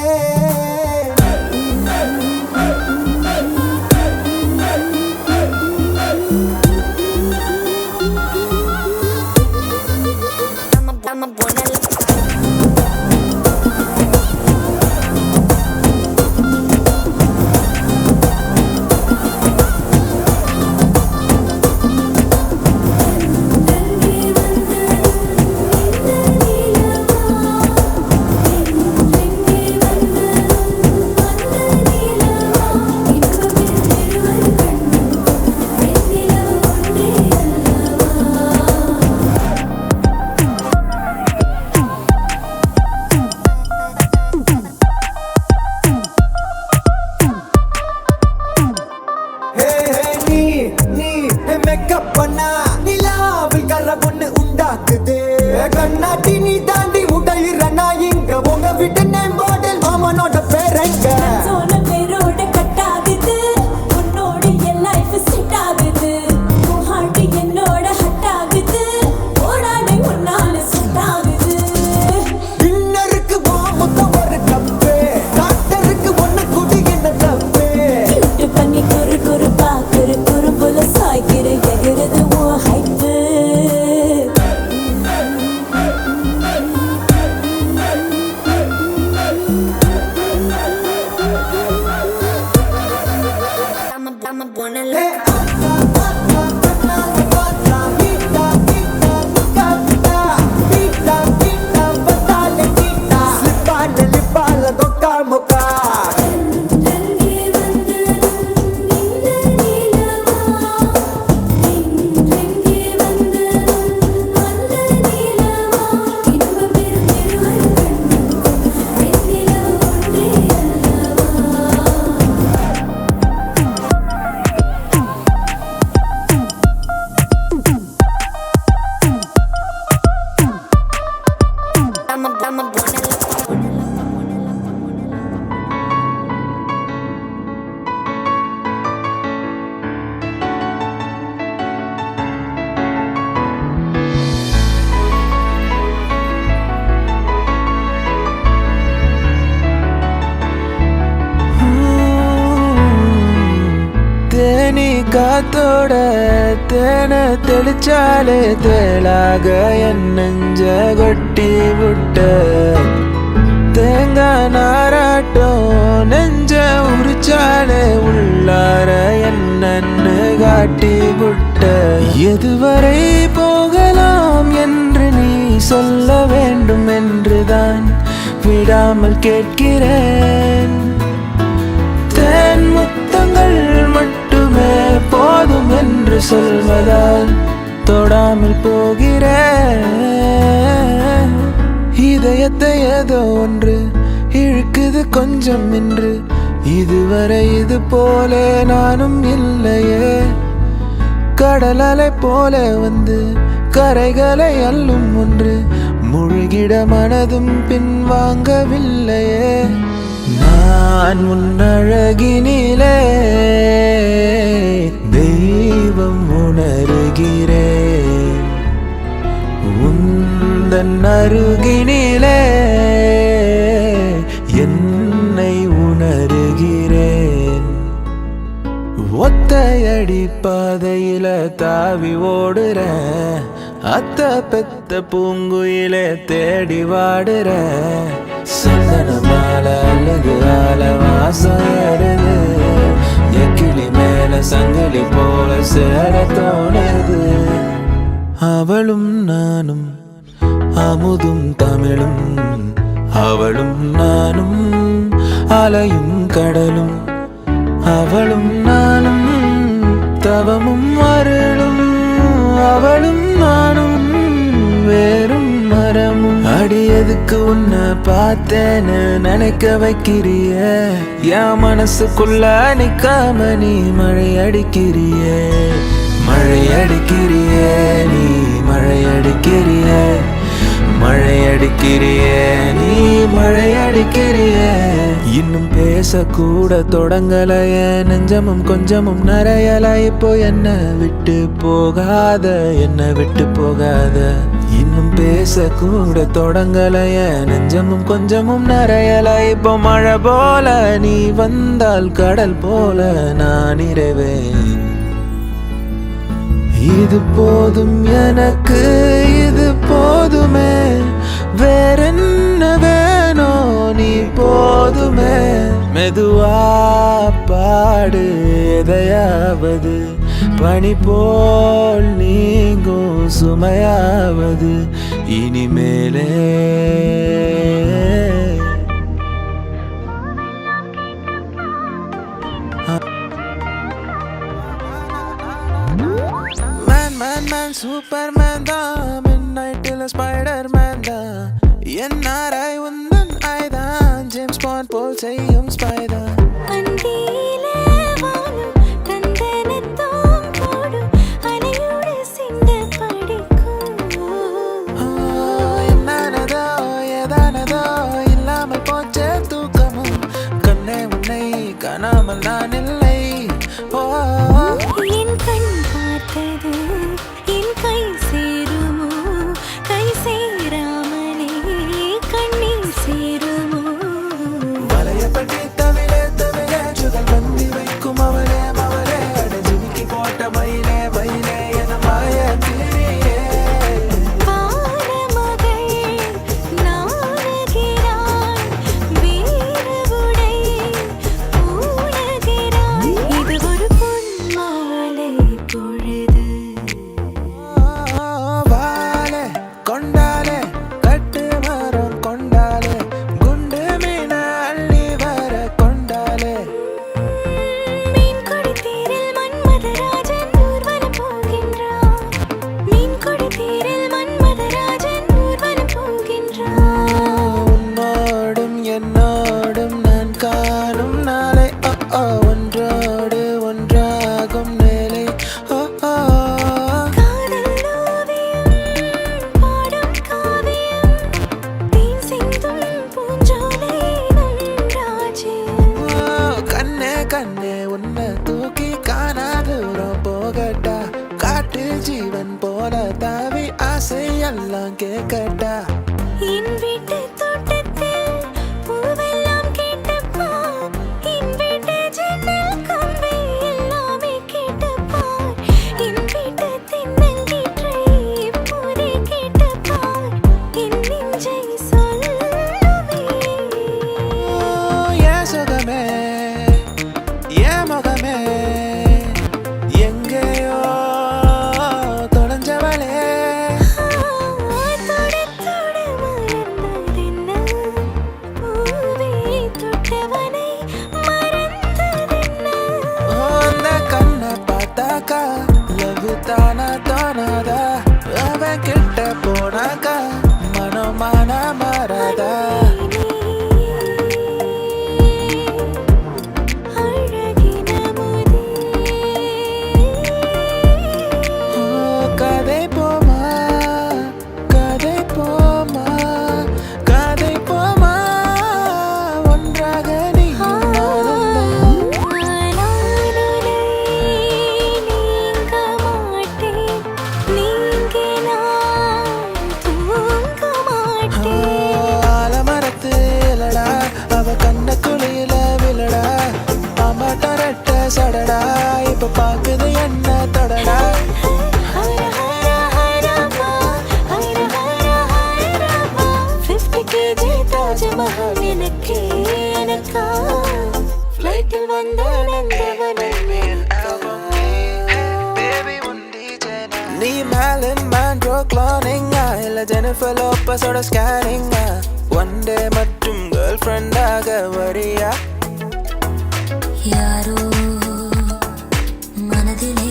மேக்கப் பண்ணா நிலாவில் கர பொண்ணு உண்டாக்குது. கண்ணாட்டி நீ தாண்டி உடையிறனா இங்க உங்க வீட்டு நேம் மாடல் மாமனோட பேரங்க. சோன பேரோட கட்டாகுது உன்னோட என் லைஃப் செட் ஆகுது. உன் ஹார்ட் என்னோட ஹட் ஆகுது ஓடாடை உன்னால செட் ஆகுது. டின்னருக்கு மொத்தம் ஒரு கப்பு டாக்டருக்கு ஒண்ணு குடி என்ன தப்பு. கியூட் பண்ணி குறு குறு பாக்குற குறும்புல சாய்க்கிற எகிறது உன் ஹைப்பு. தேனி காத்தோட தேனை தெளிச்சாலே தேளாக என் நெஞ்ச கொட்டி விட்ட. தேங்காய் நாராட்டம் நெஞ்ச உரிச்சாலே உள்ளார என்னன்னு காட்டி விட்ட. எதுவரை போகலாம் என்று நீ சொல்ல வேண்டும் என்றுதான் விடாமல் கேட்கிறேன். தேன் முத்தங்கள் மட்டுமே போதும் என்று சொல்வதால் தொடாமல் போகிறேன். இதயத்தை ஏதோ ஒன்று இழுக்குது கொஞ்சம் என்று. இதுவரை இது போல நானும் இல்லையே. கடல் அலை போல வந்து கரைகளை அள்ளும் ஒன்று. முழுகிட மனதும் பின்வாங்கவில்லையே. நான் உன்னழகினிலே தெய்வம் உணர்கிறேன். உந்தன் அருகினிலே என்னை உணர்கிறேன். ஒத்தையடி பாதையில தாவி ஓடுறேன். அத்த பெத்த பூங்குயிலே தேடி வாடுறேன். சந்தன மாலை அல்லது ஆல வாசம் ஏறுது. எக்கிளி மேல சங்கிலி போல சேர தோணுது. அவளும் நானும் அமுதும் தமிழும். அவளும் நானும் அலையும் கடலும். அவளும் நானும் தவமும் அருளும் அவளும் நானும் வேறும் மரமும் அடியதுக்கு உன்னை பார்த்தேன்னு நினைக்க வைக்கிறிய என் மனசுக்குள்ள நிக்காம நீ மழை அடிக்கிறியே மழை அடிக்கிறியே நீ மழை அடிக்கிறியே மழை அடிக்கிறியே நீ மழை அடிக்கிறியே இன்னும் பேசக்கூட தொடங்கலைய நெஞ்சமும் கொஞ்சமும் நிறையல இப்போ என்ன விட்டு போகாத என்ன விட்டு போகாத இன்னும் பேசக்கூட தொடங்கலைய நெஞ்சமும் கொஞ்சமும் நிறையல இப்போ மழை போல நீ வந்தால் கடல் போல நான் நிறைவேன் இது போதும் எனக்கு இது போதுமே வேறென்ன வேணோ நீ போதுமே மெதுவா பாடு எதையாவது பனி போல் நீங்கும் சுமையாவது இனிமேலே Man, Superman தான் மிட்நைட்டில் ஸ்பைடர்மேன் தான் என்ஆர்ஐ உந்தன் ஐதான் ஜேம்ஸ் பாண்ட் போல் செய்யும் ஸ்பைடர் அந்தியிலே வாழும் தந்தனத்தோம் போடும் அலையோடு சிந்து படிக்கும் என்னானதோ ஏதானதோ இல்லாமல் போச்சே தூக்கமும் கண்ணே உன்னை காணாமல் நான் இல்லை என் கண் பார்த்தது என் கை சேருமோ கை சேராமலே கண்ணீர் சேருமோ வலையப்பட்டி தவிலே தவிலே சுதல் வந்தி வைக்கும் அவளே அவளே அடைஞ்சுமிக்கி போட்ட மயிலே மயிலே என மாய பிரியே வானமகள் நாணுகிறாள் வீரவுடை பூணுகிறாள் இது ஒரு பொன்மாலை பொழுது வாலே கொண்டாலே கட்டு மரம் கொண்டாலே குண்டு மீன அள்ளி வர கொண்டாலே மீன் கொடித்தீரில் மன்மதராஜன் ஊர்வலம் போகின்றான் மீன் கொடித்தீரில் மன்மதராஜன் ஊர்வலம் போகின்றான் உன்னோடும் என்னோடும் நான் காணும் நாளை ஒன்றோடு ஒன்றாகும் மேலே காதல் ஓவியம் பாடும் காவியம் தேன் சிந்தும் பூஞ்சோலை நம் ராஜ்யம் கண்ணே கண்ணே உன்னை தூக்கி காணா தூரம் போகட்டா காட்டு ஜீவன் போல தாவி ஆசை எல்லாம் கேட்கட்டா என் வீட்டு தோட்டத்தில் பூவெல்லாம் கேட்டுப்பா என் வீட்டு ஜன்னல் கம்பி எல்லாமே கேட்டுப்பார் என் வீட்டு தென்னங்கீற்றை இப்போதே கேட்டுப்பார் என் நெஞ்சை சொல்லுவே ஏன் சுகமே ஏன் முகமே எங்கேயோ தொலைஞ்சவளே தொட தொட மறந்ததென்ன பூவே தொட்டவனை மறந்ததென்ன அந்த கண்ணை பார்த்தாக்கா லவ் தானா தோணாதா அவன் கிட்ட போனாக்கா மனமான மாறாதா அழகின கதை போமா கதை போமா கதை போமா ஒன்றாக நீ நீங்க மாட்டேன் நீங்கினால் தூங்க மாட்டேன் ஆலமரத்துலடா அவ கண்ண குழியில விழடா அம்மா டரட்ட சடடா இப்ப பாக்குது என்ன தொடடா ஹர ஹர ஹரப்பா ஹர ஹர ஹரப்பா 50 kg தாஜ்மஹல் எனக்கே எனக்கா ஃப்ளைட்டில் வந்த நந்தவனம் நீ Marilyn Monroe cloning இல்ல Jennifer Lopezோட scanning one day மட்டும் கேர்ள் ஃப்ரெண்டாக வரியா யாரோ மனதிலே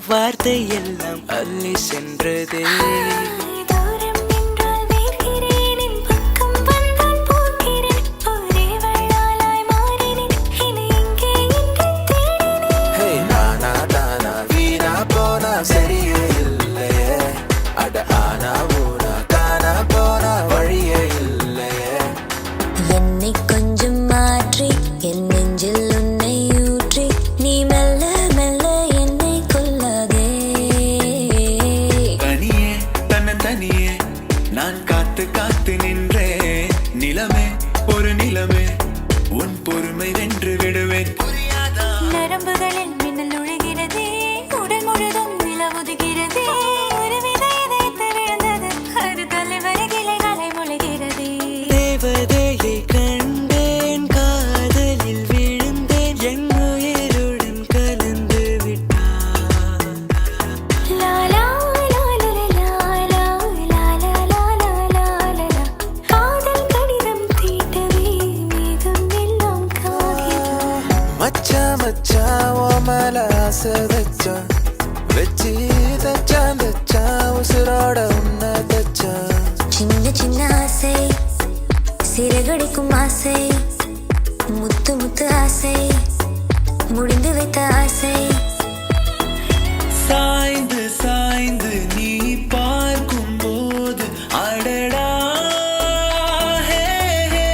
வார்த்தை எல்லாம் அள்ளி சென்றதே. தூரம் நின்றால் வேர்க்கிறேன், என் பக்கம் வந்தால் போகிறேன். ஒரே வள்ளாலாய் மாறினேன், என்னை இங்கே இன்று தேடினேன். ஹே நானா தானா வீணா போனா சரியே இல்லையே. அட ஆனா ஊனா காணா போனா வழியே இல்லையே. என்னை கொஞ்சம் மாற்றி என் நெஞ்சில் உன்னை ஊற்றி நீ மெல்ல மெல்ல என்னை கொல்லாதே. தனியே தன்ன தனியே நான் காத்து காத்து நின்றேன். நிலமே ஒரு நிலமே உன் பொறுமை வென்று விடுவேன். புரியாதா? நரம்புகளில் மின்னல் நுழைகிறதே, உடல் முழுதும் நிலவுதுகிறதே. ஒரு வித இதயத்தை விழுந்தது, அது தலைவரை கிளைகளை முளைகிறதே. தேவதையை கண்டேன், காதலில் விழுந்தேன், என் உயிருடன் கலந்து விட்டான். லா லா லா லா லா லா லா லா லா லா லா லா. காதல் கடிதம் தீட்டவே மேகம் எல்லாம் காகிதம். மச்சான் மச்சான் ஓ மேல ஆசை வச்சான். வச்சு தச்சான் தச்சான் உசுரோட உன்னை தச்சான். சின்ன சின்ன ஆசை, சிறகடிக்கும் ஆசை, முத்து முத்து ஆசை, முடிந்து வைத்த ஆசை. சாய்ந்து சாய்ந்து நீ பார்க்கும் போது அடடா ஹே ஹே.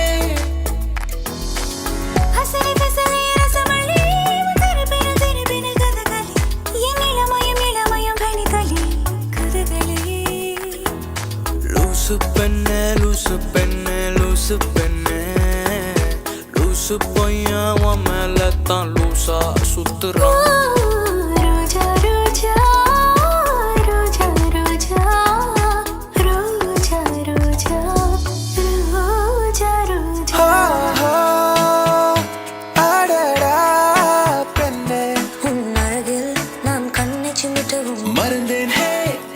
அசலி பசலி ரசமல்லி, திருப்பின திருப்பின கதகளி, என் இளமயம் இளமயம் கனிகளி கதகளி. லூசு பெண்ணே லூசு பெண்ணே லூசு பெண்ணே, லூசு பையன் உன் மேல தான் லூசா சுத்துறான். ரோஜா ரோஜா ரோஜா ரோஜா ரோஜா ரோஜா ரோஜா ரோஜா. ஆஹா, அடடா பெண்ணே உன் அழகில் நான் கண்ணை சிமிட்டவும் மறந்தேன் ஹே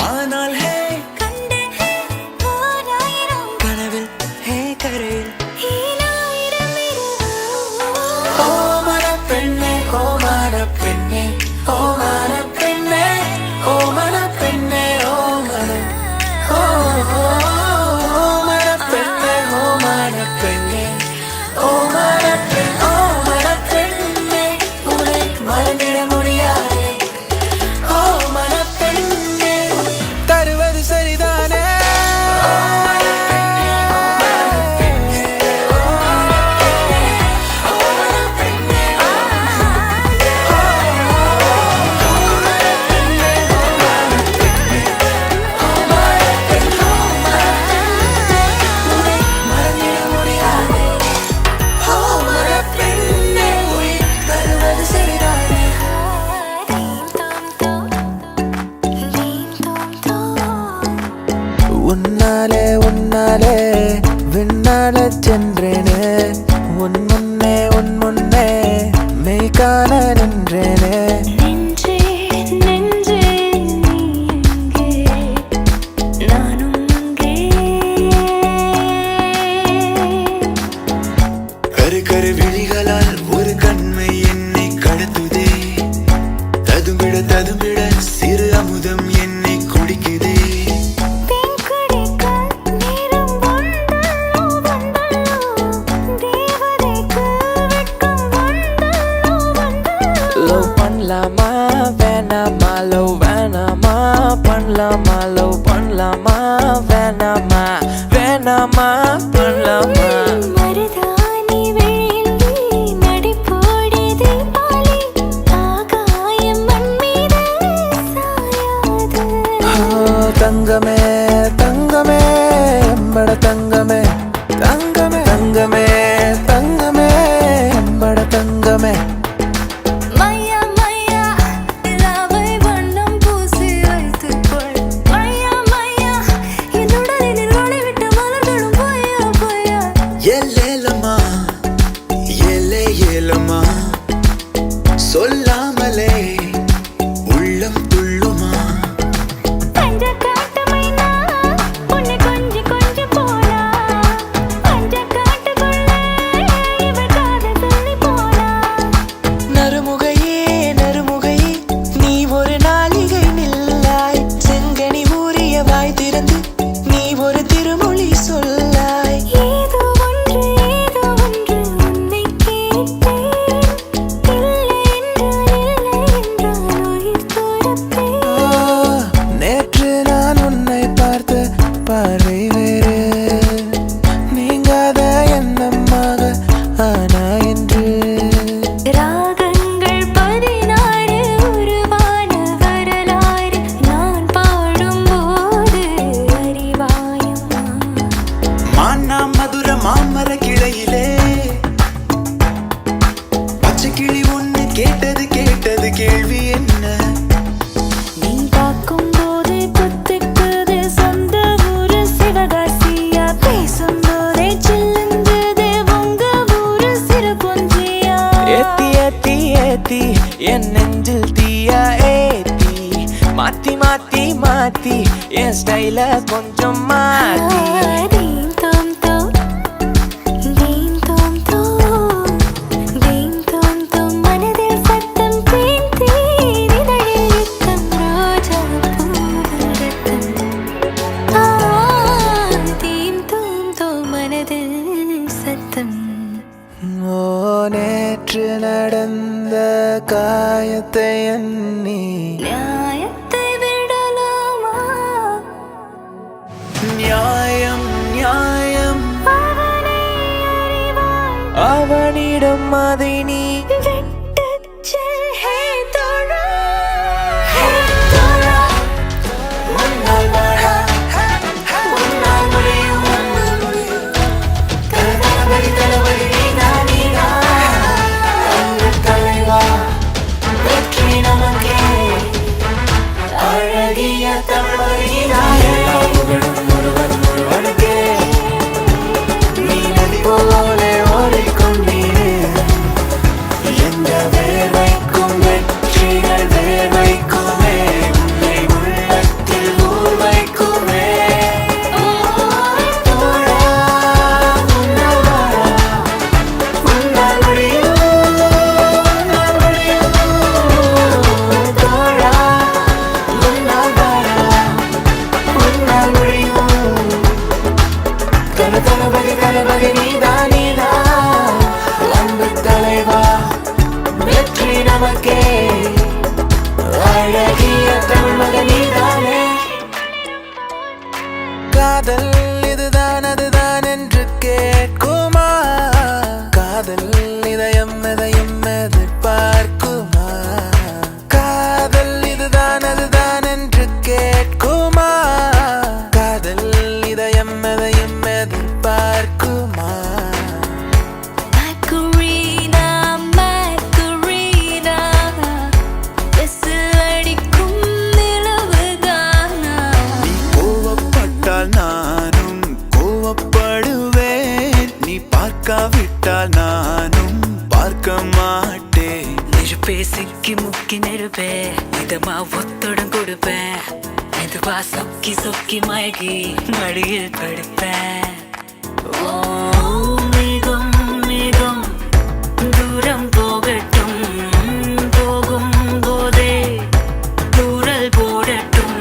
ஆனால் ஹே, கண்டேன் ஓராயிரம் கனவில் ஹே கரையில். ஈராயிரம் இரவு. ஓ மன பெண்ணே ஓ மன பெண்ணே ஓ மன பெண்ணே ஓ மன பெண்ணே ஓ மன ஓ மன பெண்ணே ஓ மன பெண்ணே ஓ மன பெண் ஓ மன பெண்ணே, உன்னை மறந்திட முடியாதே. ஓ மன பெண்ணே தருவது சரிதானே. உன்னாலே உன்னாலே விண்ணால சென்றேனே. உன் முன்னே மெய் காண நின்றேனே. நெஞ்சே நெஞ்சே நீ எங்கே, நானும் அங்கே. கரு கரு விழிகளால் ஒரு கண்மை என்னை கடத்துதே. ததும்பிட ததும்பிட சிறு அமுதம் என்னை குடிக்குதே. தேன் குடிக்க நேரம் வந்தல்லோ வந்தல்லோ, தேவதைக்கு வெட்கம் வந்தல்லோ வந்தல்லோ. லவ் பண்ணலாமா வேணாமா, லவ் வேணாமா பண்ணலாமா, லவ் பண்ணலாமா வேணாமா வேணாமா பண்ணலாமா. மருதாணி விழியில் நீ நடிப்போடி தீபாவளி, ஆகாயம் மண் மீது சாயாது. தங்கமே தங்கமே எம்பட தங்கமே தங்கமே தங்கமே தங்கமே எம்பட தங்கமே. மையா மையா நிலாவை வண்ணம் பூசி வைத்துக்கொள். மையா மையா என் உடலினில் ஒளி விட்டு மலர்களும் பொய்யா பொய்யா. ஏலேலம்மா ஏலே ஏலம்மா சொல்லாமலே உள்ளம் துள்ளுமா. பஞ்ச காட்டு மைனா உன்னை கொஞ்சி கொஞ்சி போனா. என் ஸ்டைல கொஞ்சம் மாத்தி தீம் தோம் தோம் தீம் தோம் தோம் தீம் தோம் தோம் மனதில் சத்தம் தேன் தேனிதழில் நித்தம் ரோஜா பூரத்தம் தீம் தோம் தோம் மனதில் சத்தம் ஓ நேற்று நடந்த காயத்தை எண்ணி நியாயத்தை விடலாமா நியாயம் நியாயம் அவனை அறிவாய் அவனிடம் அதை நீ விட்டுச் செல் ஹே தோழா ஹே தோழா முன்னால் வாடா உன்னால் முடியும் தளபதி தளபதி நீதான் நீதான் அந்த தலைவா வெற்றி நமக்கே அழகிய தளபதி நீதான் எல்லா புகழும் ஒருவன் ஒருவனுக்கே நீ நதி போலே ஓடிக்கொண்டீரே எந்த வேர்வைக்கும் வெற்றிகள் வேர்வைக்குமே உன்னை உள்ளத்தில் ஊர் வைக்குமே தோழா உன்னால் வாழ உன்னால் முடியும் உன்னால் முடியும் தோழா உன்னால் வாழ உன்னால் முடியும் தளபதி தளபதி நீதான் நீதான் அன்பு தலைவா வெற்றி நமக்கே அழகிய தமிழக நீதானே காதல் இதுதான் அதுதான் என்று கேட்குமா காதல் இதயம் எதையும் எதிர்பார்க்குமா காதல் இதுதான் அதுதான் என்று கேட்குமா காதல் இதயம் எதையும் எதிர்பார்க்குமா Macarena, Macarena, விசில் அடிக்கும் நிலவுதானா? நீ கோவப்பட்டால் நானும் கோவப்படுவேன் நீ பார்க்காவிட்டால் நானும் பார்க்க மாட்டேன் நெருப்பே சிக்கி முக்கி நெருப்பே இதமா ஒத்தடம் கொடுப்பேன் மெதுவா சொக்கி சொக்கி மயகி மடியில் படுப்பேன் ஓ மேகம் மேகம் தூரம் போகட்டும் போகும் போதே தூரல் போடட்டும்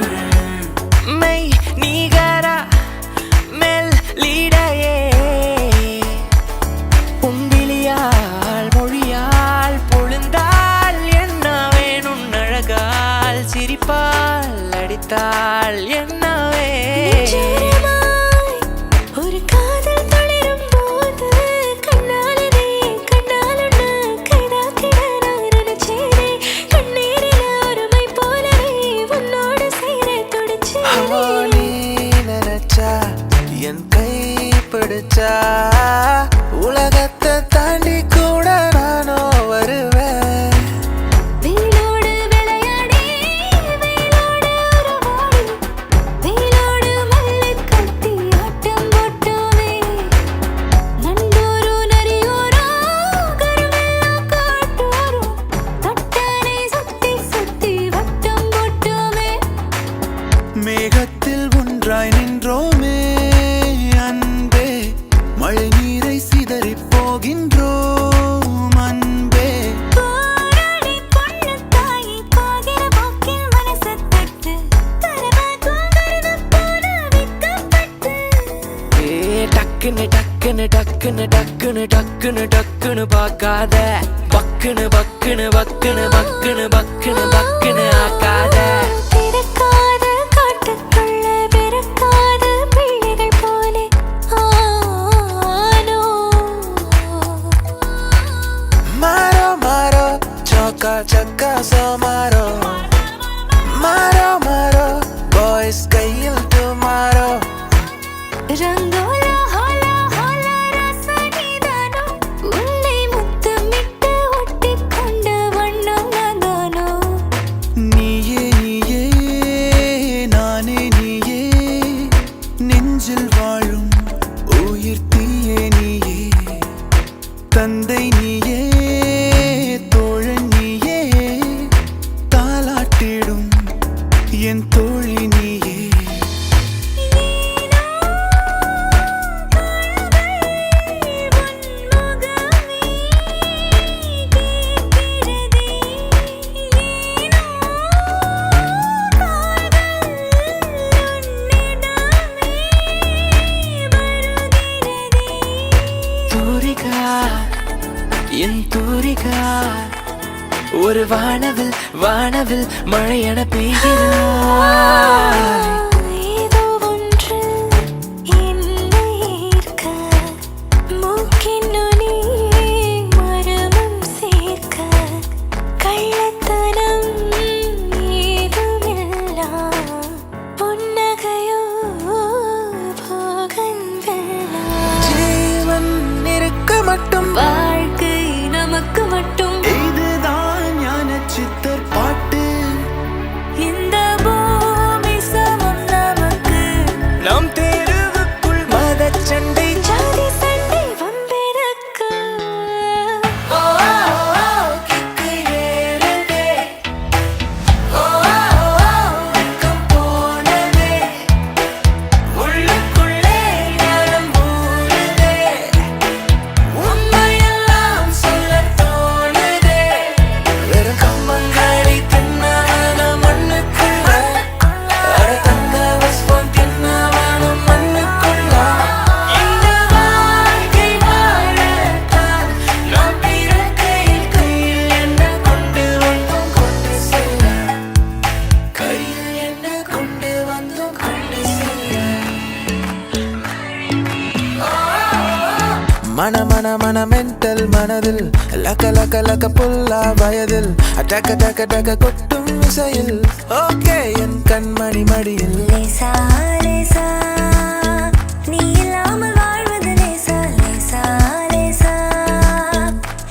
மெய் நீகரா மெல் லீடையே உன்விழியால் மொழியால் பொழுந்தால் என்ன வேணும் அழகால் சிரிப்பால் அடித்தால் என்னவே நிச்சயமாய் ஒரு காதல் துளிரும் போது கண்ணாலனே கண்ணாலன்னு கைதாக்கிட நான் நினைச்சேனே கண்ணீரில் ஒருமை போலவே உன்னோடு சேர துடிச்சேனே நீ நினைச்சா என் கை பிடிச்சா உலகத்தை தாண்டி கூட நானோ வருவேன் வேலோடு விளையாடி வேலோடு உறவாடி வேலோடு மல்லு கட்டி ஆட்டம் போட்டோமே நண்டோரோ நரியோரோ கருவெல்லாம் காட்டோரோ தட்டானை சுத்தி சுத்தி வட்டம் போட்டோமே மேகத்தில் ஒன்றாய் நின்றோமே அன்பே மழை நீரை சிதறி போகின்றோம் அன்பே போராடி பொண்ணு தாயி போகிற போக்கில் மனசை தட்டு கரவாக்கும் கருது போல விக்கப்பட்டு டக்குன்னு டக்குன்னு டக்குன்னு டக்குன்னு டக்குன்னு டக்குன்னு பார்க்காத பக்குன்னு பக்குன்னு பக்குன்னு பக்குன்னு பக்குன்னு பக்குன்னு ஆக்காத பிறக்காத காட்டுக்குள்ள பிறக்காத பிள்ளைகள் போலே ஆனோ மாரோ மாரோ சோக்கா சக்கா சோ மாரோ மாரோ மாரோ பாய்ஸ் கையில் டுமாரோ ரங்கோலா ஹோலா ஹோலா ரசனிதானோ உன்னை முத்தமிட்டு ஒட்டிக்கொண்ட வண்ணம் நான்தானோ நீயே நீயே பார்க்க ஒரு வானவில் வானவில் மழையென பெய்கிறாய். ஏதோ ஒன்று என்னை ஈர்க்க, மூக்கின் நுனி மரமும் சேர்க்க, கள்ளத்தனம் ஏதுமில்லா புன்னகையோ போகன்வில்லா. ஜீவன் இருக்க மட்டும் வாழ்க்கை நமக்கு மட்டும் இதுதான் ஞான சித்தர் பாட்டு. இந்த பூமி சமம் நமக்கு. நம் தெருவுக்குள் மதச்சண்டை ஜாதி சண்டை வம்பெருக்கு. கிக்கு ஏறுதே. வெக்கம் போனதே. உள்ளுக்குள்ளே ஞானம் ஊறுதே. உண்மையெல்லாம் சொல்லத் தோணுதே. வெறும் கம்பங்களை தின்னவன மண்ணுக்குள்ள. அட தங்க வஸ்பம் தின்னவன மண்ணுக்குள்ள. இந்த வாழ்க்கை வாழத்தான் நாம் பிறக்கையில் கையில் என்ன கொண்டு வந்தோம் கொண்டு செல்ல. கையில் என்ன கொண்டு வந்தோம் கொண்டு செல்ல. மன மன மன மென்டல் மனதில் லக்க லக்க லக்க புல்லா வயதில் டக்க டக்க டக்க கொட்டும் இசையில் ஓகே என் கண்மணி மடியில் லேசா லேசா நீ இல்லாமல் வாழ்வது லேசா லேசா லேசா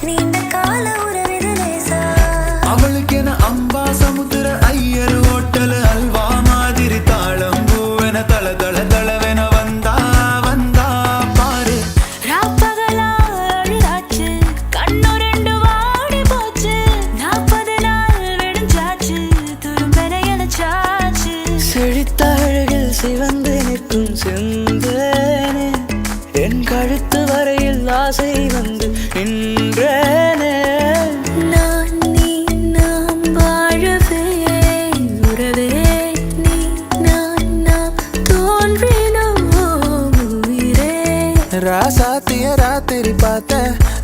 நீண்ட கால உறவிது லேசா. அவளுக்கென அம்பா சமுத்திர ஐயர் ஹோட்டல் அல்வா மாதிரி தாளம் பூவென தள தள தளவென வந்தா வந்தா பாரு. ராப்பகலா அழுதாச்சு, கண்ணு ரெண்டு வாடி போச்சு, 40 நாள் வெடிஞ்சாச்சு, துரும்பென இழைச்சாச்சு. செழித்த அழகில் சிவந்து நிற்கும் செந்தேனே என் கழுத்து வரையில் ஆசை வந்து நின்றேனே. நான் நீ நாம் வாழவே உறவே நீ நான் நாம் தோன்றினோம் உயிரே. ராசாத்திய ராத்திரி பார்த்த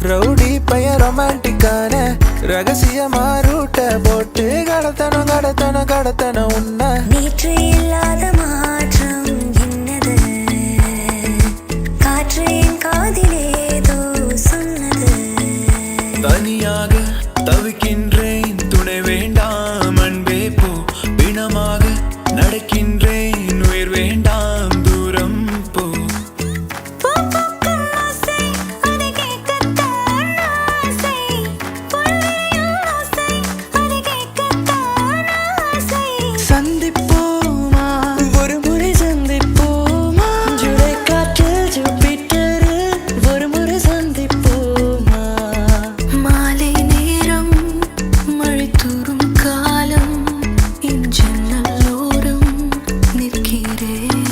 ரவுடி பைய ரொமான்டிக்கான ரகசியமா ரூட்ட போட்டு கடத்தனம் கடத்தனம் கடத்தனம் உன்னை. நேற்று இல்லாத மாற்றம் என்னது, காற்று என் காதிலேதோ சொன்னது. தனியாக தவிக்கின்றேன் துணை வேண்டாம் அன்பே போ. பிணமாக நடக்கின்றேன் உயிர் வேண்டாம் தூரம் போ. பூக்கும் ஓசை, அதை கேட்கத்தான் ஆசை. பொன்னியின் ஓசை, அதை கேட்கத்தான் ஆசை. சந்திப்போமா ஒரு முறை சந்திப்போமா ஜூலை காற்றில் ஜூபிட்டரில் ஒரு முறை சந்திப்போமா. மாலை நேரம் மழை தூறும் காலம் என் ஜன்னலோரம் நிற்கிறேன்.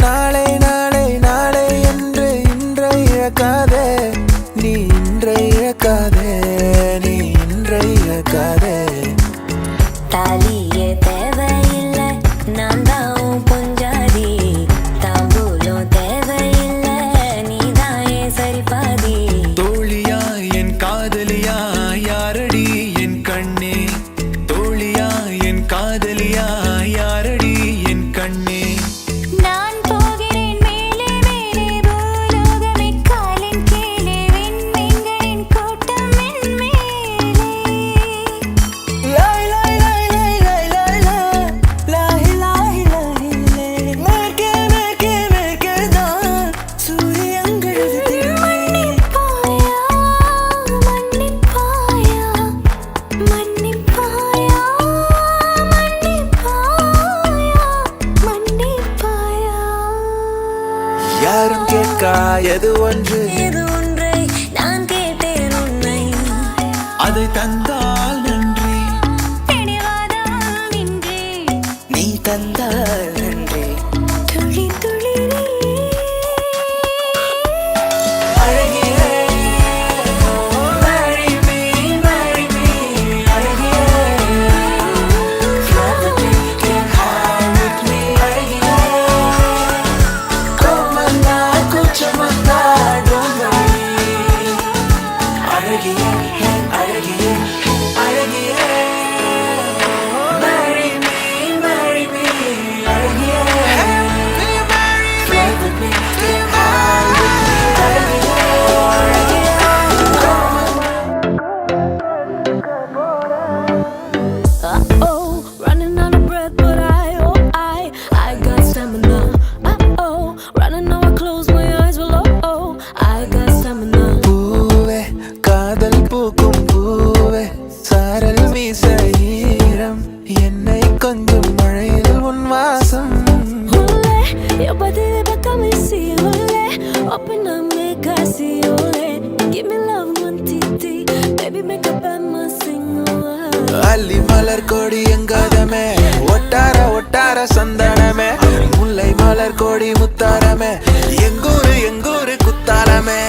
நாளை நாளை நாளை என்று இன்றை இழக்காதே நீ இன்றை இழக்காதே நீ இன்றை இழக்காதே. தாலியே தேவையில்லை, நான் தான் உன் பொஞ்சாதி. தாம்பூலம் தேவையில்லை, நீ தான் என் சரிபாதி. தோழியா என் காதலியா யாரடி என் கண்ணே. தோழியா என் காதலியா யாரடி என் கண்ணே. நான் போகிறேன் மேலே மேலே பூலோகமே காலின் கீழே விண்மீன்களின் கூட்டம் என் மேலே. லாய் லாய் லாய் லாய் லாய் லாய் லாய் லாய் லாய் லாய் லாய். மேற்கே மேற்கே மேற்கே தான் சூரியங்கள் உதிர்ந்தே. மன்னிப்பாயா மன்னிப்பாயா மன்னிப்பாயா மன்னிப்பாயா மன்னிப்பாயா. யாரும் கேட்கா எது ஒன்று இது ஒன்றை நான் கேட்டேன் உன்னை. அதை தந்தால் நன்றி. பிடிவாதம் இன்றி நீ தந்தால் நன்றி. துளி துளி அழகியே marry me அழகியே have a drink and high with me அழகியே. Come on now, குச்சமத்தா don't worry. அல்லி மலர் கொடி எங்காதமே ஒட்டார ஒட்டார சந்தனமே முல்லை மலர் கொடி முத்தாரமே எங்கூரு குத்தாரமே